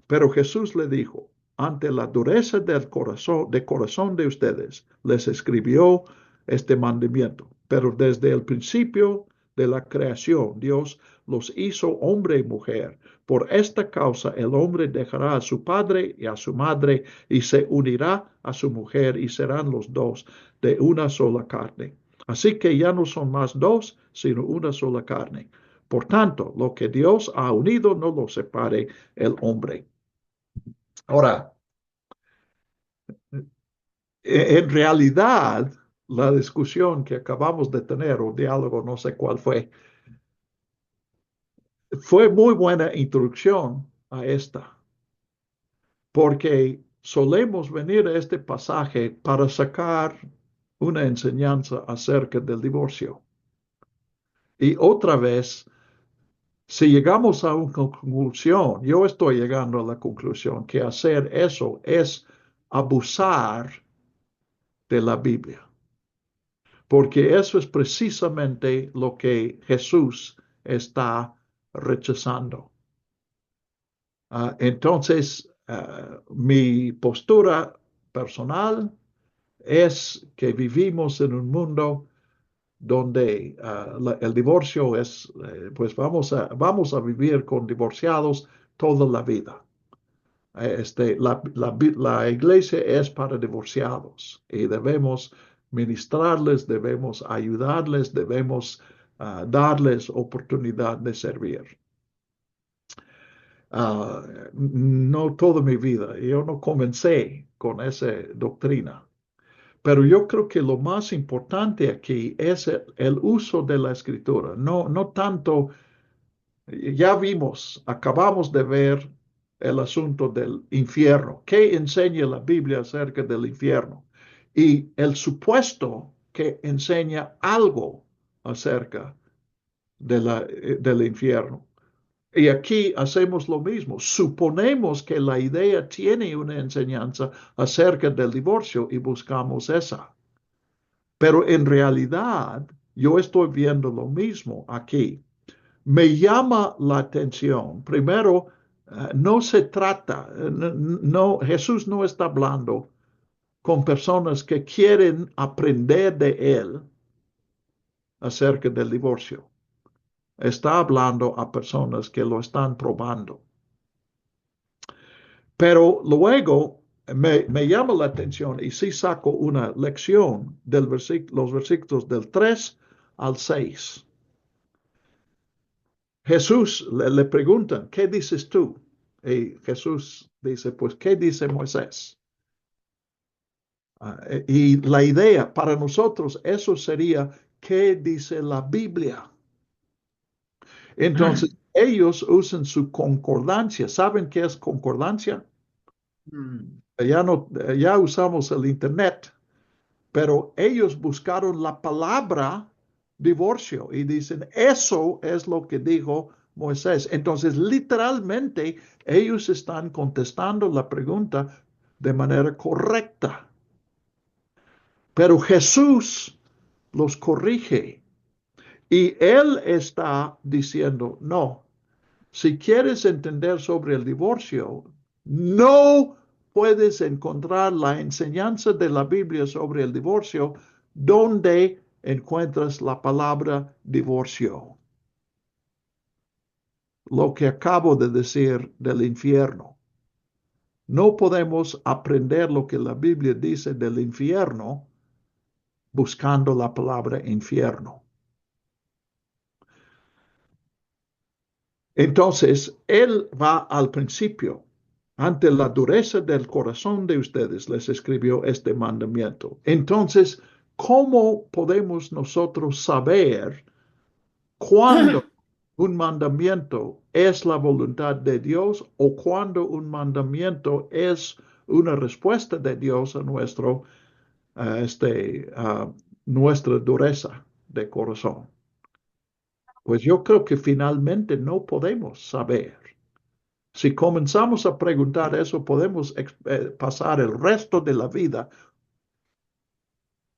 Pero Jesús le dijo, ante la dureza del corazón de ustedes, les escribió este mandamiento. Pero desde el principio de la creación, Dios los hizo hombre y mujer. Por esta causa, el hombre dejará a su padre y a su madre y se unirá a su mujer y serán los dos de una sola carne. Así que ya no son más dos, sino una sola carne. Por tanto, lo que Dios ha unido no lo separe el hombre. Ahora, en realidad, la discusión que acabamos de tener, o diálogo, no sé cuál fue muy buena introducción a esta, porque solemos venir a este pasaje para sacar una enseñanza acerca del divorcio. Y otra vez, si llegamos a una conclusión, yo estoy llegando a la conclusión que hacer eso es abusar de la Biblia. Porque eso es precisamente lo que Jesús está rechazando. Entonces, Mi postura personal es que vivimos en un mundo donde el divorcio es, pues vamos a vivir con divorciados toda la vida. La iglesia es para divorciados y debemos ministrarles, debemos ayudarles, debemos darles oportunidad de servir. No toda mi vida, yo no comencé con esa doctrina, pero yo creo que lo más importante aquí es el uso de la escritura, no tanto. Ya vimos, acabamos de ver el asunto del infierno. ¿Qué enseña la Biblia acerca del infierno? Y el supuesto que enseña algo acerca del infierno. Y aquí hacemos lo mismo. Suponemos que la idea tiene una enseñanza acerca del divorcio y buscamos esa. Pero en realidad, yo estoy viendo lo mismo aquí. Me llama la atención. Primero, no se trata, no, Jesús no está hablando con personas que quieren aprender de él acerca del divorcio. Está hablando a personas que lo están probando. Pero luego me llama la atención y sí saco una lección de los versículos del 3 al 6. Jesús le preguntan, ¿qué dices tú? Y Jesús dice, pues, ¿qué dice Moisés? Y la idea para nosotros, eso sería, ¿qué dice la Biblia? Entonces, ellos usan su concordancia. ¿Saben qué es concordancia? Ya usamos el Internet, pero ellos buscaron la palabra divorcio y dicen, eso es lo que dijo Moisés. Entonces, literalmente, ellos están contestando la pregunta de manera correcta. Pero Jesús los corrige y él está diciendo, no, si quieres entender sobre el divorcio, no puedes encontrar la enseñanza de la Biblia sobre el divorcio donde encuentras la palabra divorcio. Lo que acabo de decir del infierno. No podemos aprender lo que la Biblia dice del infierno buscando la palabra infierno. Entonces, él va al principio. Ante la dureza del corazón de ustedes les escribió este mandamiento. Entonces, ¿cómo podemos nosotros saber cuándo un mandamiento es la voluntad de Dios o cuándo un mandamiento es una respuesta de Dios a nuestra dureza de corazón? Pues yo creo que finalmente no podemos saber. Si comenzamos a preguntar eso, podemos pasar el resto de la vida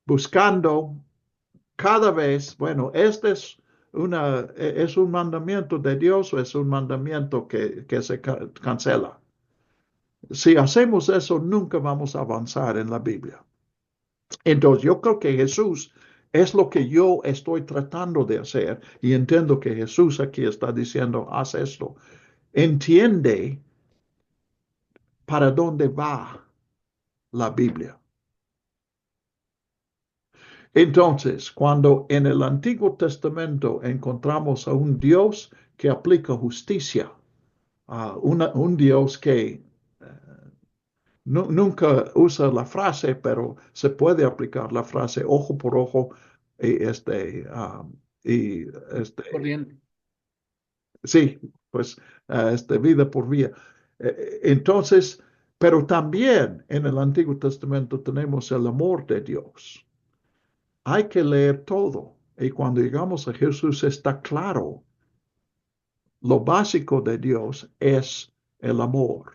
buscando cada vez, bueno, este es un mandamiento de Dios o es un mandamiento que se cancela. Si hacemos eso, nunca vamos a avanzar en la Biblia. Entonces, yo creo que Jesús es lo que yo estoy tratando de hacer y entiendo que Jesús aquí está diciendo, haz esto. Entiende para dónde va la Biblia. Entonces, cuando en el Antiguo Testamento encontramos a un Dios que aplica justicia, un Dios que nunca usa la frase, pero se puede aplicar la frase ojo por ojo y Corriente. sí, pues vida por vida. Entonces, pero también en el Antiguo Testamento tenemos el amor de Dios. Hay que leer todo. Y cuando llegamos a Jesús está claro. Lo básico de Dios es el amor.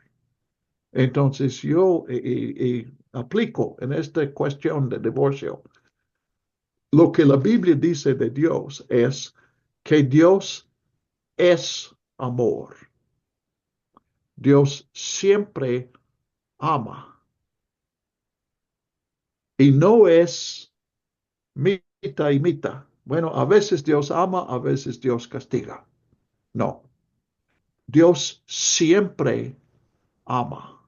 Entonces yo aplico en esta cuestión de divorcio. Lo que la Biblia dice de Dios es que Dios es amor. Dios siempre ama. Y no es mitad y mitad. Bueno, a veces Dios ama, a veces Dios castiga. No, Dios siempre ama.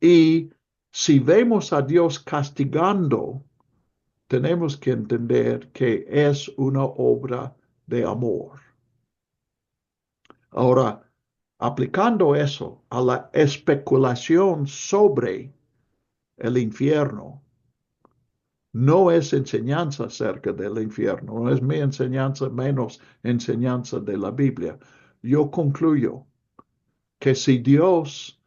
Y si vemos a Dios castigando, tenemos que entender que es una obra de amor. Ahora, aplicando eso a la especulación sobre el infierno, no es enseñanza acerca del infierno, no es mi enseñanza menos enseñanza de la Biblia. Yo concluyo que si Dios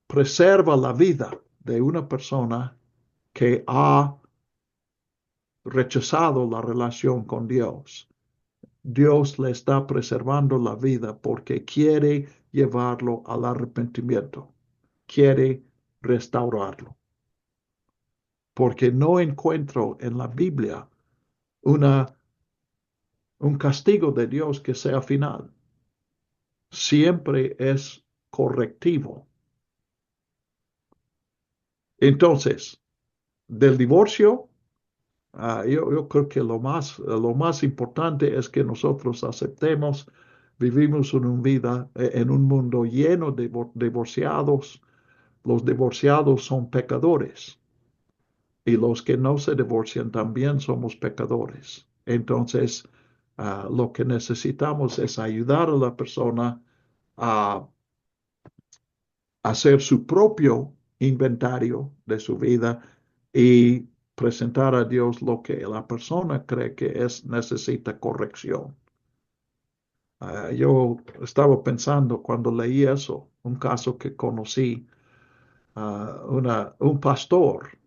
preserva la vida de una persona que ha rechazado la relación con Dios, Dios le está preservando la vida porque quiere llevarlo al arrepentimiento, quiere restaurarlo. Porque no encuentro en la Biblia un castigo de Dios que sea final. Siempre es correctivo. Entonces, del divorcio, yo creo que lo más importante es que nosotros aceptemos, vivimos en un mundo lleno de divorciados. Los divorciados son pecadores y los que no se divorcian también somos pecadores. Entonces, lo que necesitamos es ayudar a la persona a hacer su propio inventario de su vida y presentar a Dios lo que la persona cree que necesita corrección. Yo estaba pensando cuando leí eso, un caso que conocí, un pastor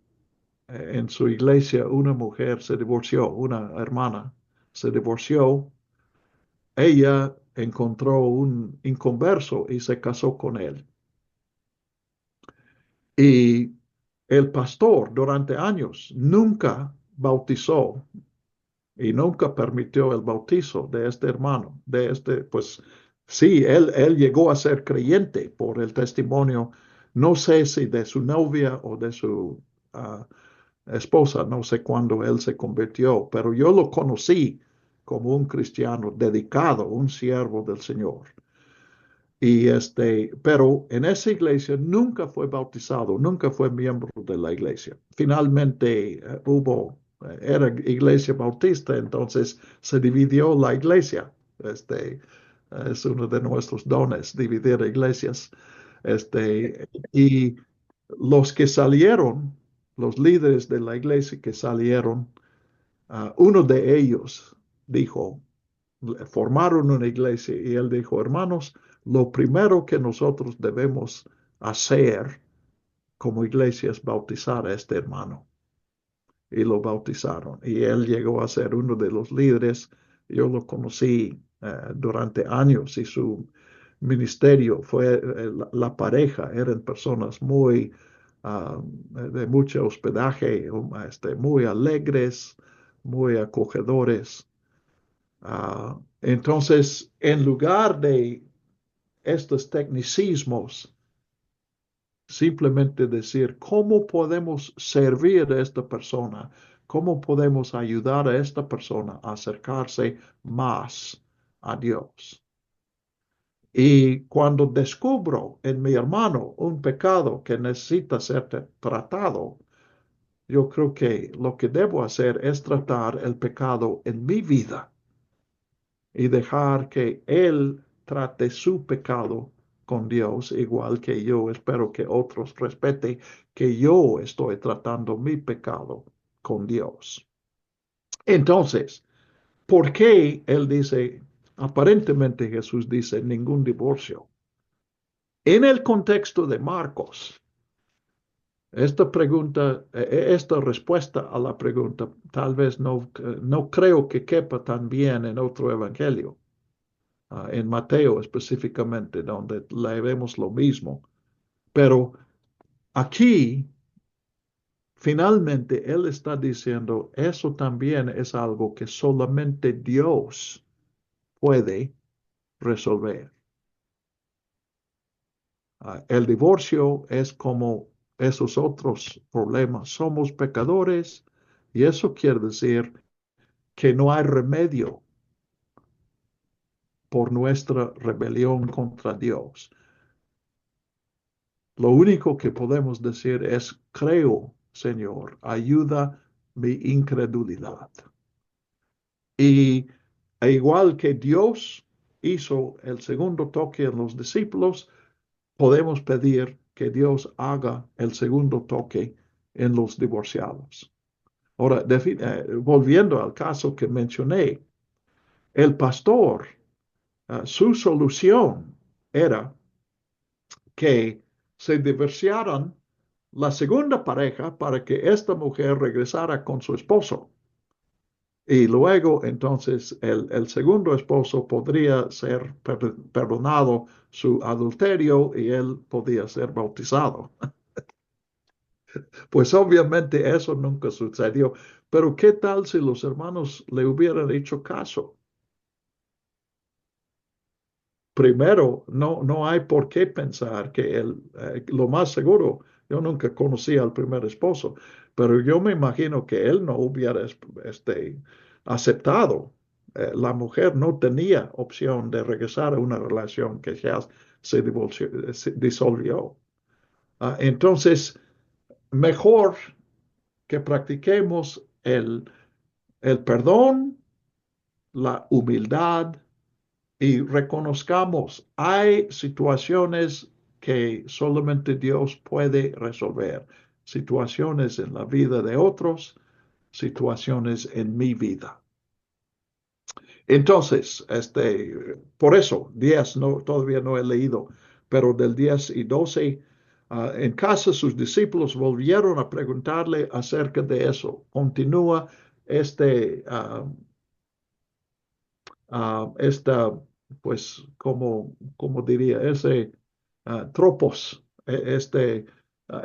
en su iglesia, una mujer se divorció, una hermana se divorció, ella encontró un inconverso y se casó con él. Y el pastor durante años nunca bautizó y nunca permitió el bautizo de este hermano, pues sí, él llegó a ser creyente por el testimonio, no sé si de su novia o de su esposa, no sé cuándo él se convirtió, pero yo lo conocí como un cristiano dedicado, un siervo del Señor. Pero en esa iglesia nunca fue bautizado, nunca fue miembro de la iglesia. Finalmente era iglesia bautista, entonces se dividió la iglesia. Es uno de nuestros dones, dividir iglesias. Y los que salieron, los líderes de la iglesia que salieron, uno de ellos dijo, formaron una iglesia y él dijo, hermanos, lo primero que nosotros debemos hacer como iglesia es bautizar a este hermano. Y lo bautizaron. Y él llegó a ser uno de los líderes. Yo lo conocí durante años y su ministerio fue, la pareja, eran personas de mucho hospedaje, muy alegres, muy acogedores. Entonces, en lugar de estos tecnicismos, simplemente decir, ¿cómo podemos servir a esta persona? ¿Cómo podemos ayudar a esta persona a acercarse más a Dios? Y cuando descubro en mi hermano un pecado que necesita ser tratado, yo creo que lo que debo hacer es tratar el pecado en mi vida y dejar que Él trate su pecado con Dios, igual que yo espero que otros respeten que yo estoy tratando mi pecado con Dios. Entonces, ¿por qué Él dice, aparentemente Jesús dice, ningún divorcio? En el contexto de Marcos, esta respuesta a la pregunta, tal vez no creo que quepa tan bien en otro evangelio. En Mateo específicamente, donde leemos lo mismo. Pero aquí, finalmente, Él está diciendo, eso también es algo que solamente Dios puede resolver. El divorcio es como esos otros problemas. Somos pecadores y eso quiere decir que no hay remedio por nuestra rebelión contra Dios. Lo único que podemos decir es, creo, Señor, ayuda mi incredulidad. Y igual que Dios hizo el segundo toque en los discípulos, podemos pedir que Dios haga el segundo toque en los divorciados. Ahora, volviendo al caso que mencioné, el pastor, su solución era que se divorciaran la segunda pareja para que esta mujer regresara con su esposo. Y luego, entonces, el segundo esposo podría ser perdonado su adulterio y él podía ser bautizado. Pues obviamente eso nunca sucedió. Pero ¿qué tal si los hermanos le hubieran hecho caso? Primero, no hay por qué pensar que lo más seguro, yo nunca conocí al primer esposo, pero yo me imagino que él no hubiera aceptado. La mujer no tenía opción de regresar a una relación que ya se disolvió. Entonces, mejor que practiquemos el perdón, la humildad y reconozcamos, hay situaciones que solamente Dios puede resolver, situaciones en la vida de otros, situaciones en mi vida. Entonces, por eso, 10 todavía no he leído, pero del 10 y 12, en casa sus discípulos volvieron a preguntarle acerca de eso. Continúa este, esta, pues, como diría, ese tropos,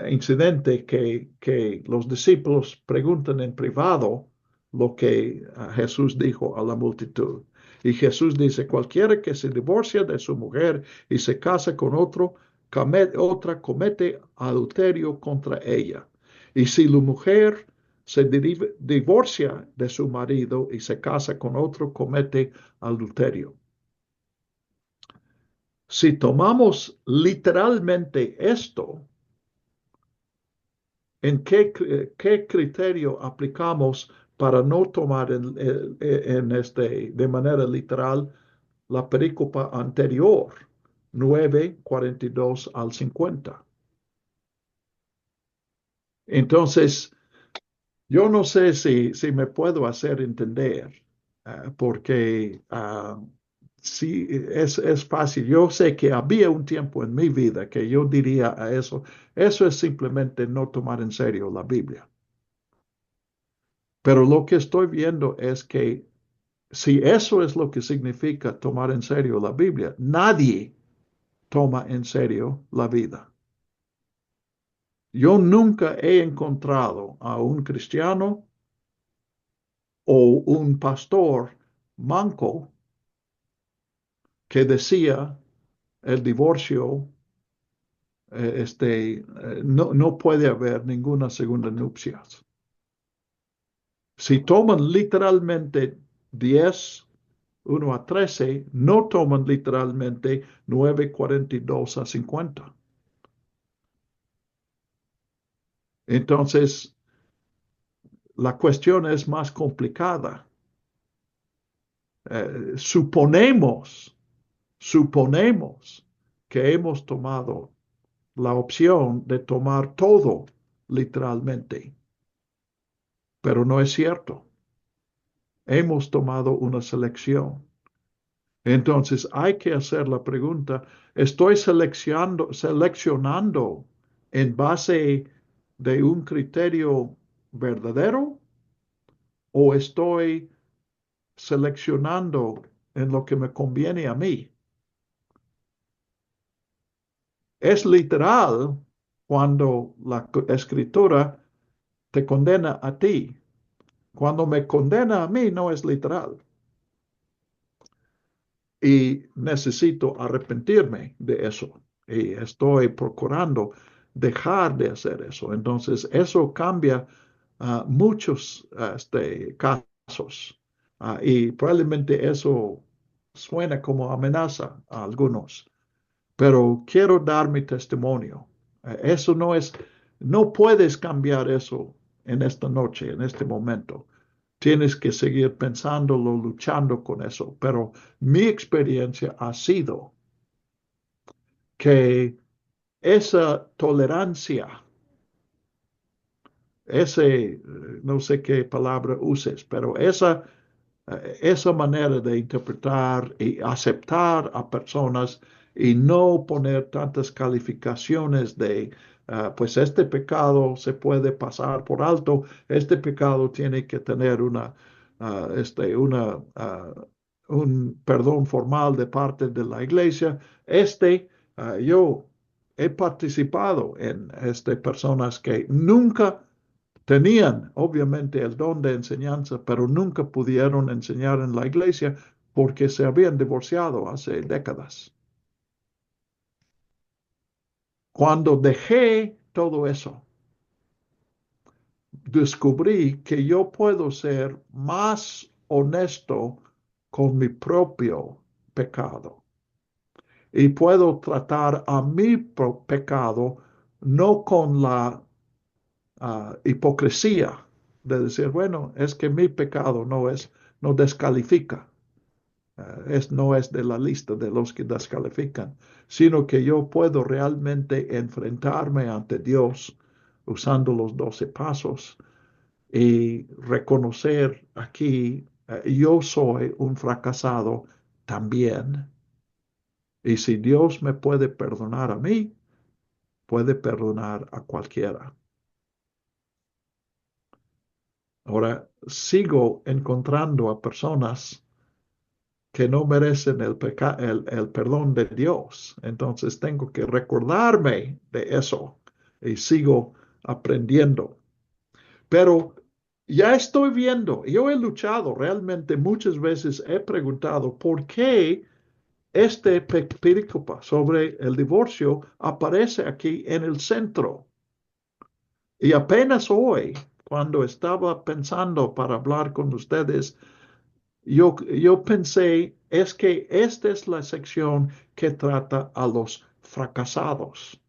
incidente que los discípulos preguntan en privado lo que Jesús dijo a la multitud. Y Jesús dice, cualquiera que se divorcia de su mujer y se casa con otra comete adulterio contra ella. Y si la mujer se divorcia de su marido y se casa con otro, comete adulterio. Si tomamos literalmente esto, ¿en qué criterio aplicamos para no tomar de manera literal la perícopa anterior, 9:42 al 50? Entonces, yo no sé si me puedo hacer entender, porque sí, es fácil. Yo sé que había un tiempo en mi vida que yo diría a eso es simplemente no tomar en serio la Biblia. Pero lo que estoy viendo es que si eso es lo que significa tomar en serio la Biblia, nadie toma en serio la vida. Yo nunca he encontrado a un cristiano o un pastor manco que decía el divorcio, no puede haber ninguna segunda nupcias. Si toman literalmente 10, 1 a 13, no toman literalmente 9:42 a 50. Entonces, la cuestión es más complicada. Suponemos que hemos tomado la opción de tomar todo literalmente, pero no es cierto. Hemos tomado una selección. Entonces hay que hacer la pregunta, ¿estoy seleccionando en base de un criterio verdadero o estoy seleccionando en lo que me conviene a mí? Es literal cuando la escritura te condena a ti. Cuando me condena a mí no es literal. Y necesito arrepentirme de eso. y estoy procurando dejar de hacer eso. Entonces, eso cambia muchos casos. Y probablemente eso suena como amenaza a algunos, pero quiero dar mi testimonio. Eso no puedes cambiar eso en esta noche, en este momento. Tienes que seguir pensándolo, luchando con eso. Pero mi experiencia ha sido que esa tolerancia, no sé qué palabra uses, pero esa manera de interpretar y aceptar a personas y no poner tantas calificaciones de, pues este pecado se puede pasar por alto, este pecado tiene que tener un perdón formal de parte de la iglesia. Yo he participado en personas que nunca tenían obviamente el don de enseñanza, pero nunca pudieron enseñar en la iglesia porque se habían divorciado hace décadas. Cuando dejé todo eso, descubrí que yo puedo ser más honesto con mi propio pecado y puedo tratar a mi pecado no con la hipocresía de decir, bueno, es que mi pecado no descalifica, no es de la lista de los que descalifican, sino que yo puedo realmente enfrentarme ante Dios usando los 12 pasos y reconocer aquí, yo soy un fracasado también. Y si Dios me puede perdonar a mí, puede perdonar a cualquiera. Ahora sigo encontrando a personas que no merecen el perdón de Dios. Entonces tengo que recordarme de eso y sigo aprendiendo. Pero ya estoy viendo, yo he luchado realmente muchas veces, he preguntado por qué este perícope sobre el divorcio aparece aquí en el centro. Y apenas hoy, cuando estaba pensando para hablar con ustedes, yo pensé, es que esta es la sección que trata a los fracasados.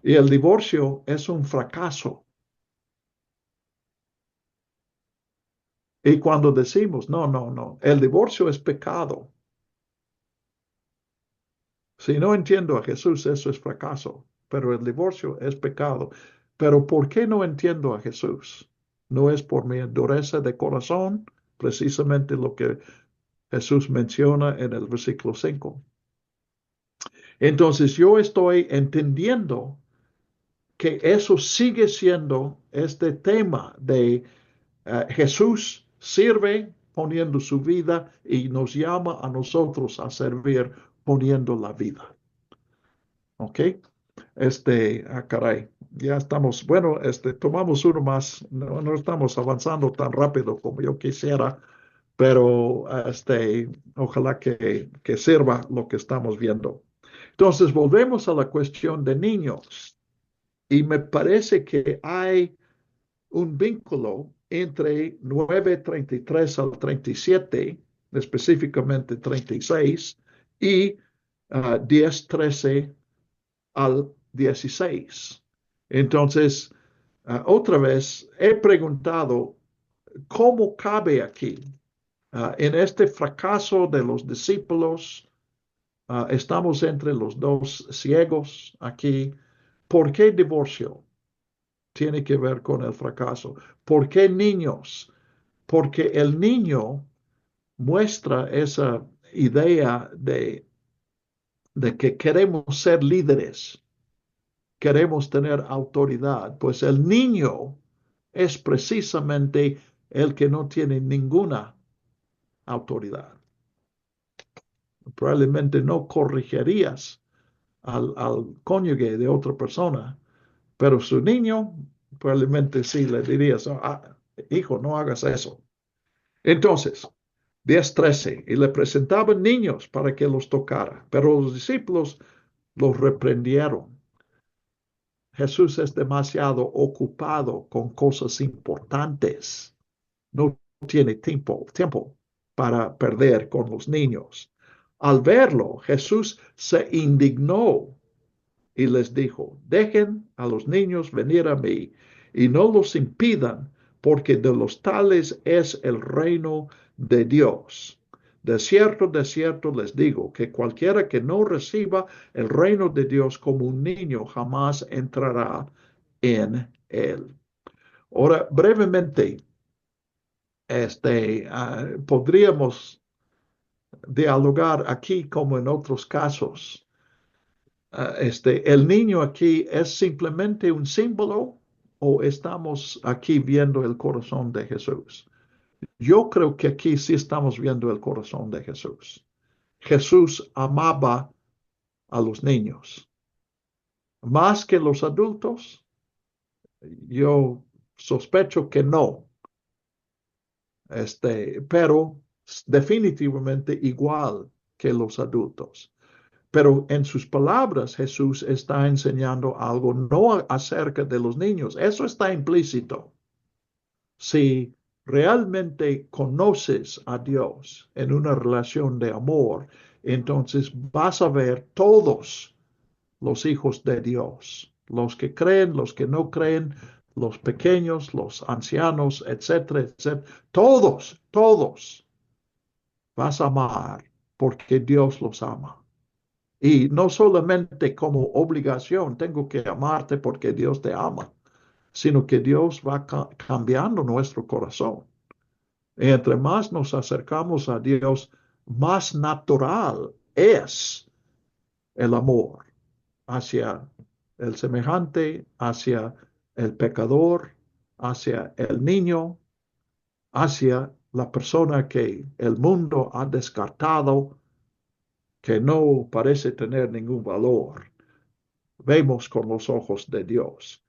Y el divorcio es un fracaso. Y cuando decimos, no, el divorcio es pecado. Si no entiendo a Jesús, eso es fracaso. Pero el divorcio es pecado. Pero ¿por qué no entiendo a Jesús? No es por mi dureza de corazón, precisamente lo que Jesús menciona en el versículo 5. Entonces yo estoy entendiendo que eso sigue siendo este tema de Jesús sirve poniendo su vida y nos llama a nosotros a servir poniendo la vida. ¿Ok? Caray, ya estamos, bueno, tomamos uno más, no estamos avanzando tan rápido como yo quisiera, pero ojalá que sirva lo que estamos viendo. Entonces, volvemos a la cuestión de niños. Y me parece que hay un vínculo entre 9:33 al 37, específicamente 36, y 10:13 al 16. Entonces, otra vez he preguntado, ¿cómo cabe aquí? En este fracaso de los discípulos, estamos entre los dos ciegos aquí. ¿Por qué divorcio? Tiene que ver con el fracaso. ¿Por qué niños? Porque el niño muestra esa idea de que queremos ser líderes, queremos tener autoridad. Pues el niño es precisamente el que no tiene ninguna autoridad. Probablemente no corregirías al cónyuge de otra persona, pero su niño probablemente sí le dirías, hijo, no hagas eso. Entonces, 10:13. Y le presentaban niños para que los tocara, pero los discípulos los reprendieron. Jesús es demasiado ocupado con cosas importantes. No tiene tiempo para perder con los niños. Al verlo, Jesús se indignó y les dijo: dejen a los niños venir a mí y no los impidan, porque de los tales es el reino de Dios. De cierto les digo que cualquiera que no reciba el reino de Dios como un niño jamás entrará en él. Ahora, brevemente, podríamos dialogar aquí como en otros casos. ¿El niño aquí es simplemente un símbolo o estamos aquí viendo el corazón de Jesús? Yo creo que aquí sí estamos viendo el corazón de Jesús. Jesús amaba a los niños más que los adultos. Yo sospecho que no. Pero definitivamente igual que los adultos. Pero en sus palabras Jesús está enseñando algo no acerca de los niños. Eso está implícito. Si realmente conoces a Dios en una relación de amor, entonces vas a ver todos los hijos de Dios, los que creen, los que no creen, los pequeños, los ancianos, etcétera, etcétera. Todos vas a amar porque Dios los ama. Y no solamente como obligación, tengo que amarte porque Dios te ama, sino que Dios va cambiando nuestro corazón. Y entre más nos acercamos a Dios, más natural es el amor hacia el semejante, hacia el pecador, hacia el niño, hacia la persona que el mundo ha descartado, que no parece tener ningún valor. Vemos con los ojos de Dios.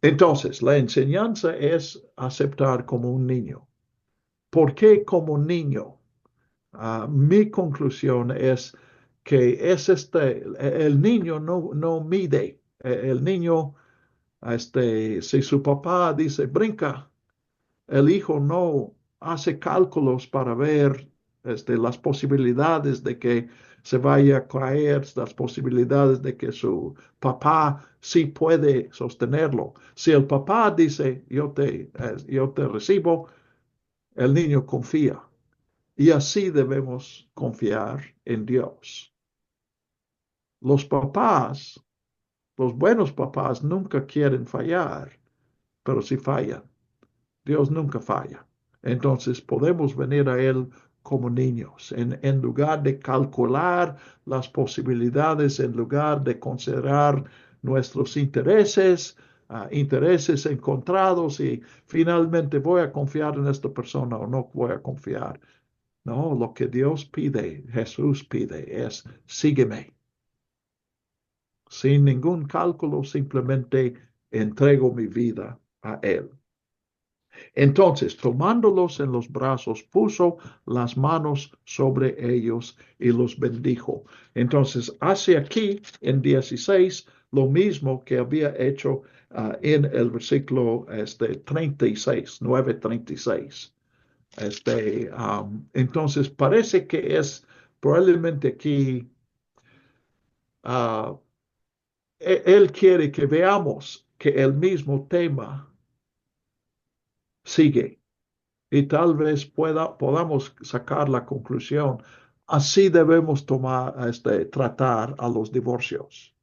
Entonces, la enseñanza es aceptar como un niño. ¿Por qué como niño? Mi conclusión es que es el niño no mide. El niño, si su papá dice brinca, el hijo no hace cálculos para ver las posibilidades de que se vaya a caer, las posibilidades de que su papá sí puede sostenerlo. Si el papá dice, yo te recibo, el niño confía. Y así debemos confiar en Dios. Los papás, los buenos papás nunca quieren fallar, pero sí fallan. Dios nunca falla. Entonces podemos venir a Él como niños, en lugar de calcular las posibilidades, en lugar de considerar nuestros intereses encontrados y finalmente voy a confiar en esta persona o no voy a confiar. No, lo que Dios pide, Jesús pide es sígueme. Sin ningún cálculo, simplemente entrego mi vida a Él. Entonces, tomándolos en los brazos, puso las manos sobre ellos y los bendijo. Entonces, hace aquí en 16 lo mismo que había hecho en el versículo 36, 9:36. Entonces, parece que es probablemente aquí, él quiere que veamos que el mismo tema sigue. Y tal vez podamos sacar la conclusión. Así debemos tratar a los divorcios.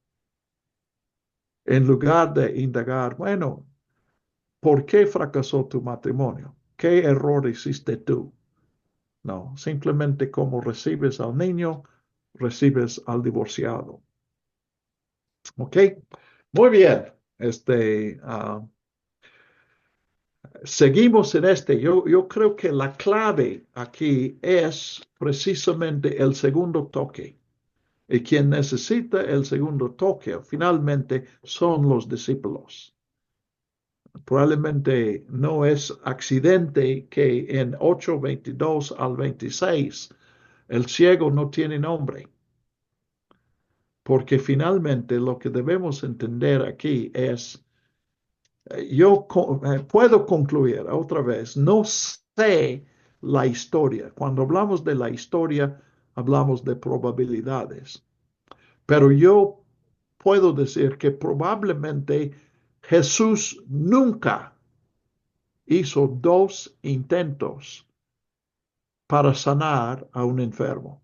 En lugar de indagar, bueno, ¿por qué fracasó tu matrimonio? ¿Qué error hiciste tú? No, simplemente como recibes al niño, recibes al divorciado. ¿Ok? Muy bien. Seguimos en yo creo que la clave aquí es precisamente el segundo toque. Y quien necesita el segundo toque finalmente son los discípulos. probablemente no es accidente que en 8:22 al 26 el ciego no tiene nombre, porque finalmente lo que debemos entender aquí es, puedo concluir otra vez, no sé la historia. Cuando hablamos de la historia, hablamos de probabilidades, pero yo puedo decir que probablemente Jesús nunca hizo 2 intentos para sanar a un enfermo,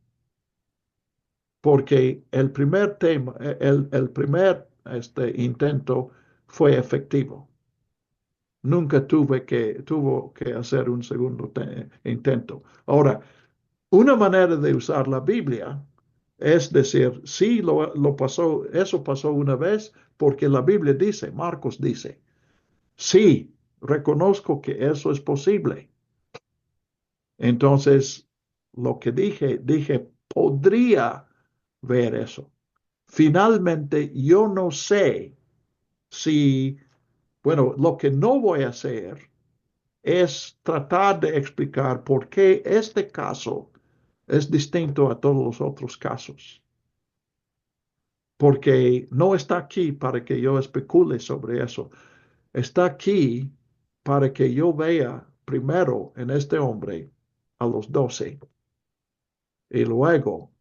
porque el primer tema, el primer intento fue efectivo. Nunca tuvo que hacer un segundo intento. Ahora, una manera de usar la Biblia es decir, sí, lo pasó, eso pasó una vez, porque la Biblia dice, Marcos dice, sí, reconozco que eso es posible. Entonces, lo que dije, podría ver eso. Finalmente, yo no sé si, bueno, lo que no voy a hacer es tratar de explicar por qué este caso es distinto a todos los otros casos, porque no está aquí para que yo especule sobre eso. Está aquí para que yo vea primero en este hombre a los 12 y luego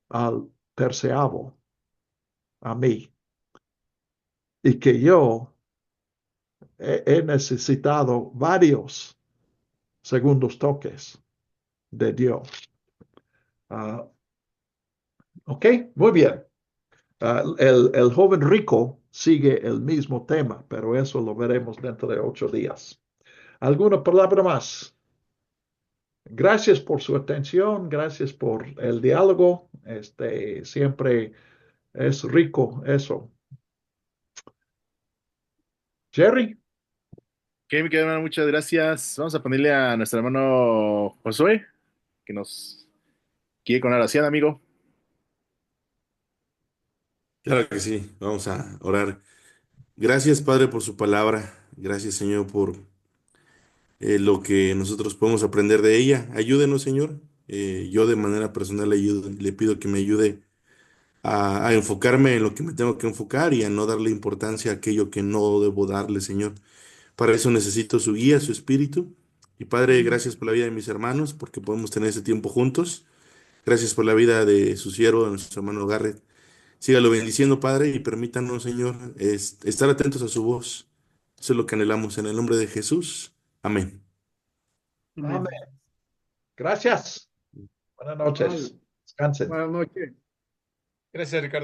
al terceavo, a mí, y que yo he necesitado varios segundos toques de Dios. Ah, ok, muy bien. El joven rico sigue el mismo tema, pero eso lo veremos dentro de 8 días. ¿Alguna palabra más? Gracias por su atención, gracias por el diálogo. Siempre es rico eso. Jerry, Ok, mi querido hermano, muchas gracias. Vamos a ponerle a nuestro hermano Josué, que nos quiere con la oración, amigo. Claro que sí, vamos a orar. Gracias, Padre, por su palabra. Gracias, Señor, por lo que nosotros podemos aprender de ella. Ayúdenos, Señor. Yo de manera personal le pido que me ayude a enfocarme en lo que me tengo que enfocar y a no darle importancia a aquello que no debo darle, Señor. Para eso necesito su guía, su espíritu. Y Padre, gracias por la vida de mis hermanos, porque podemos tener ese tiempo juntos. Gracias por la vida de su siervo, de nuestro hermano Garrett. Sígalo bendiciendo, Padre, y permítanos, Señor, estar atentos a su voz. Eso es lo que anhelamos en el nombre de Jesús. Amén. amén. Gracias. Buenas noches. Vale. Descansen. Buenas noches. Gracias, Ricardo.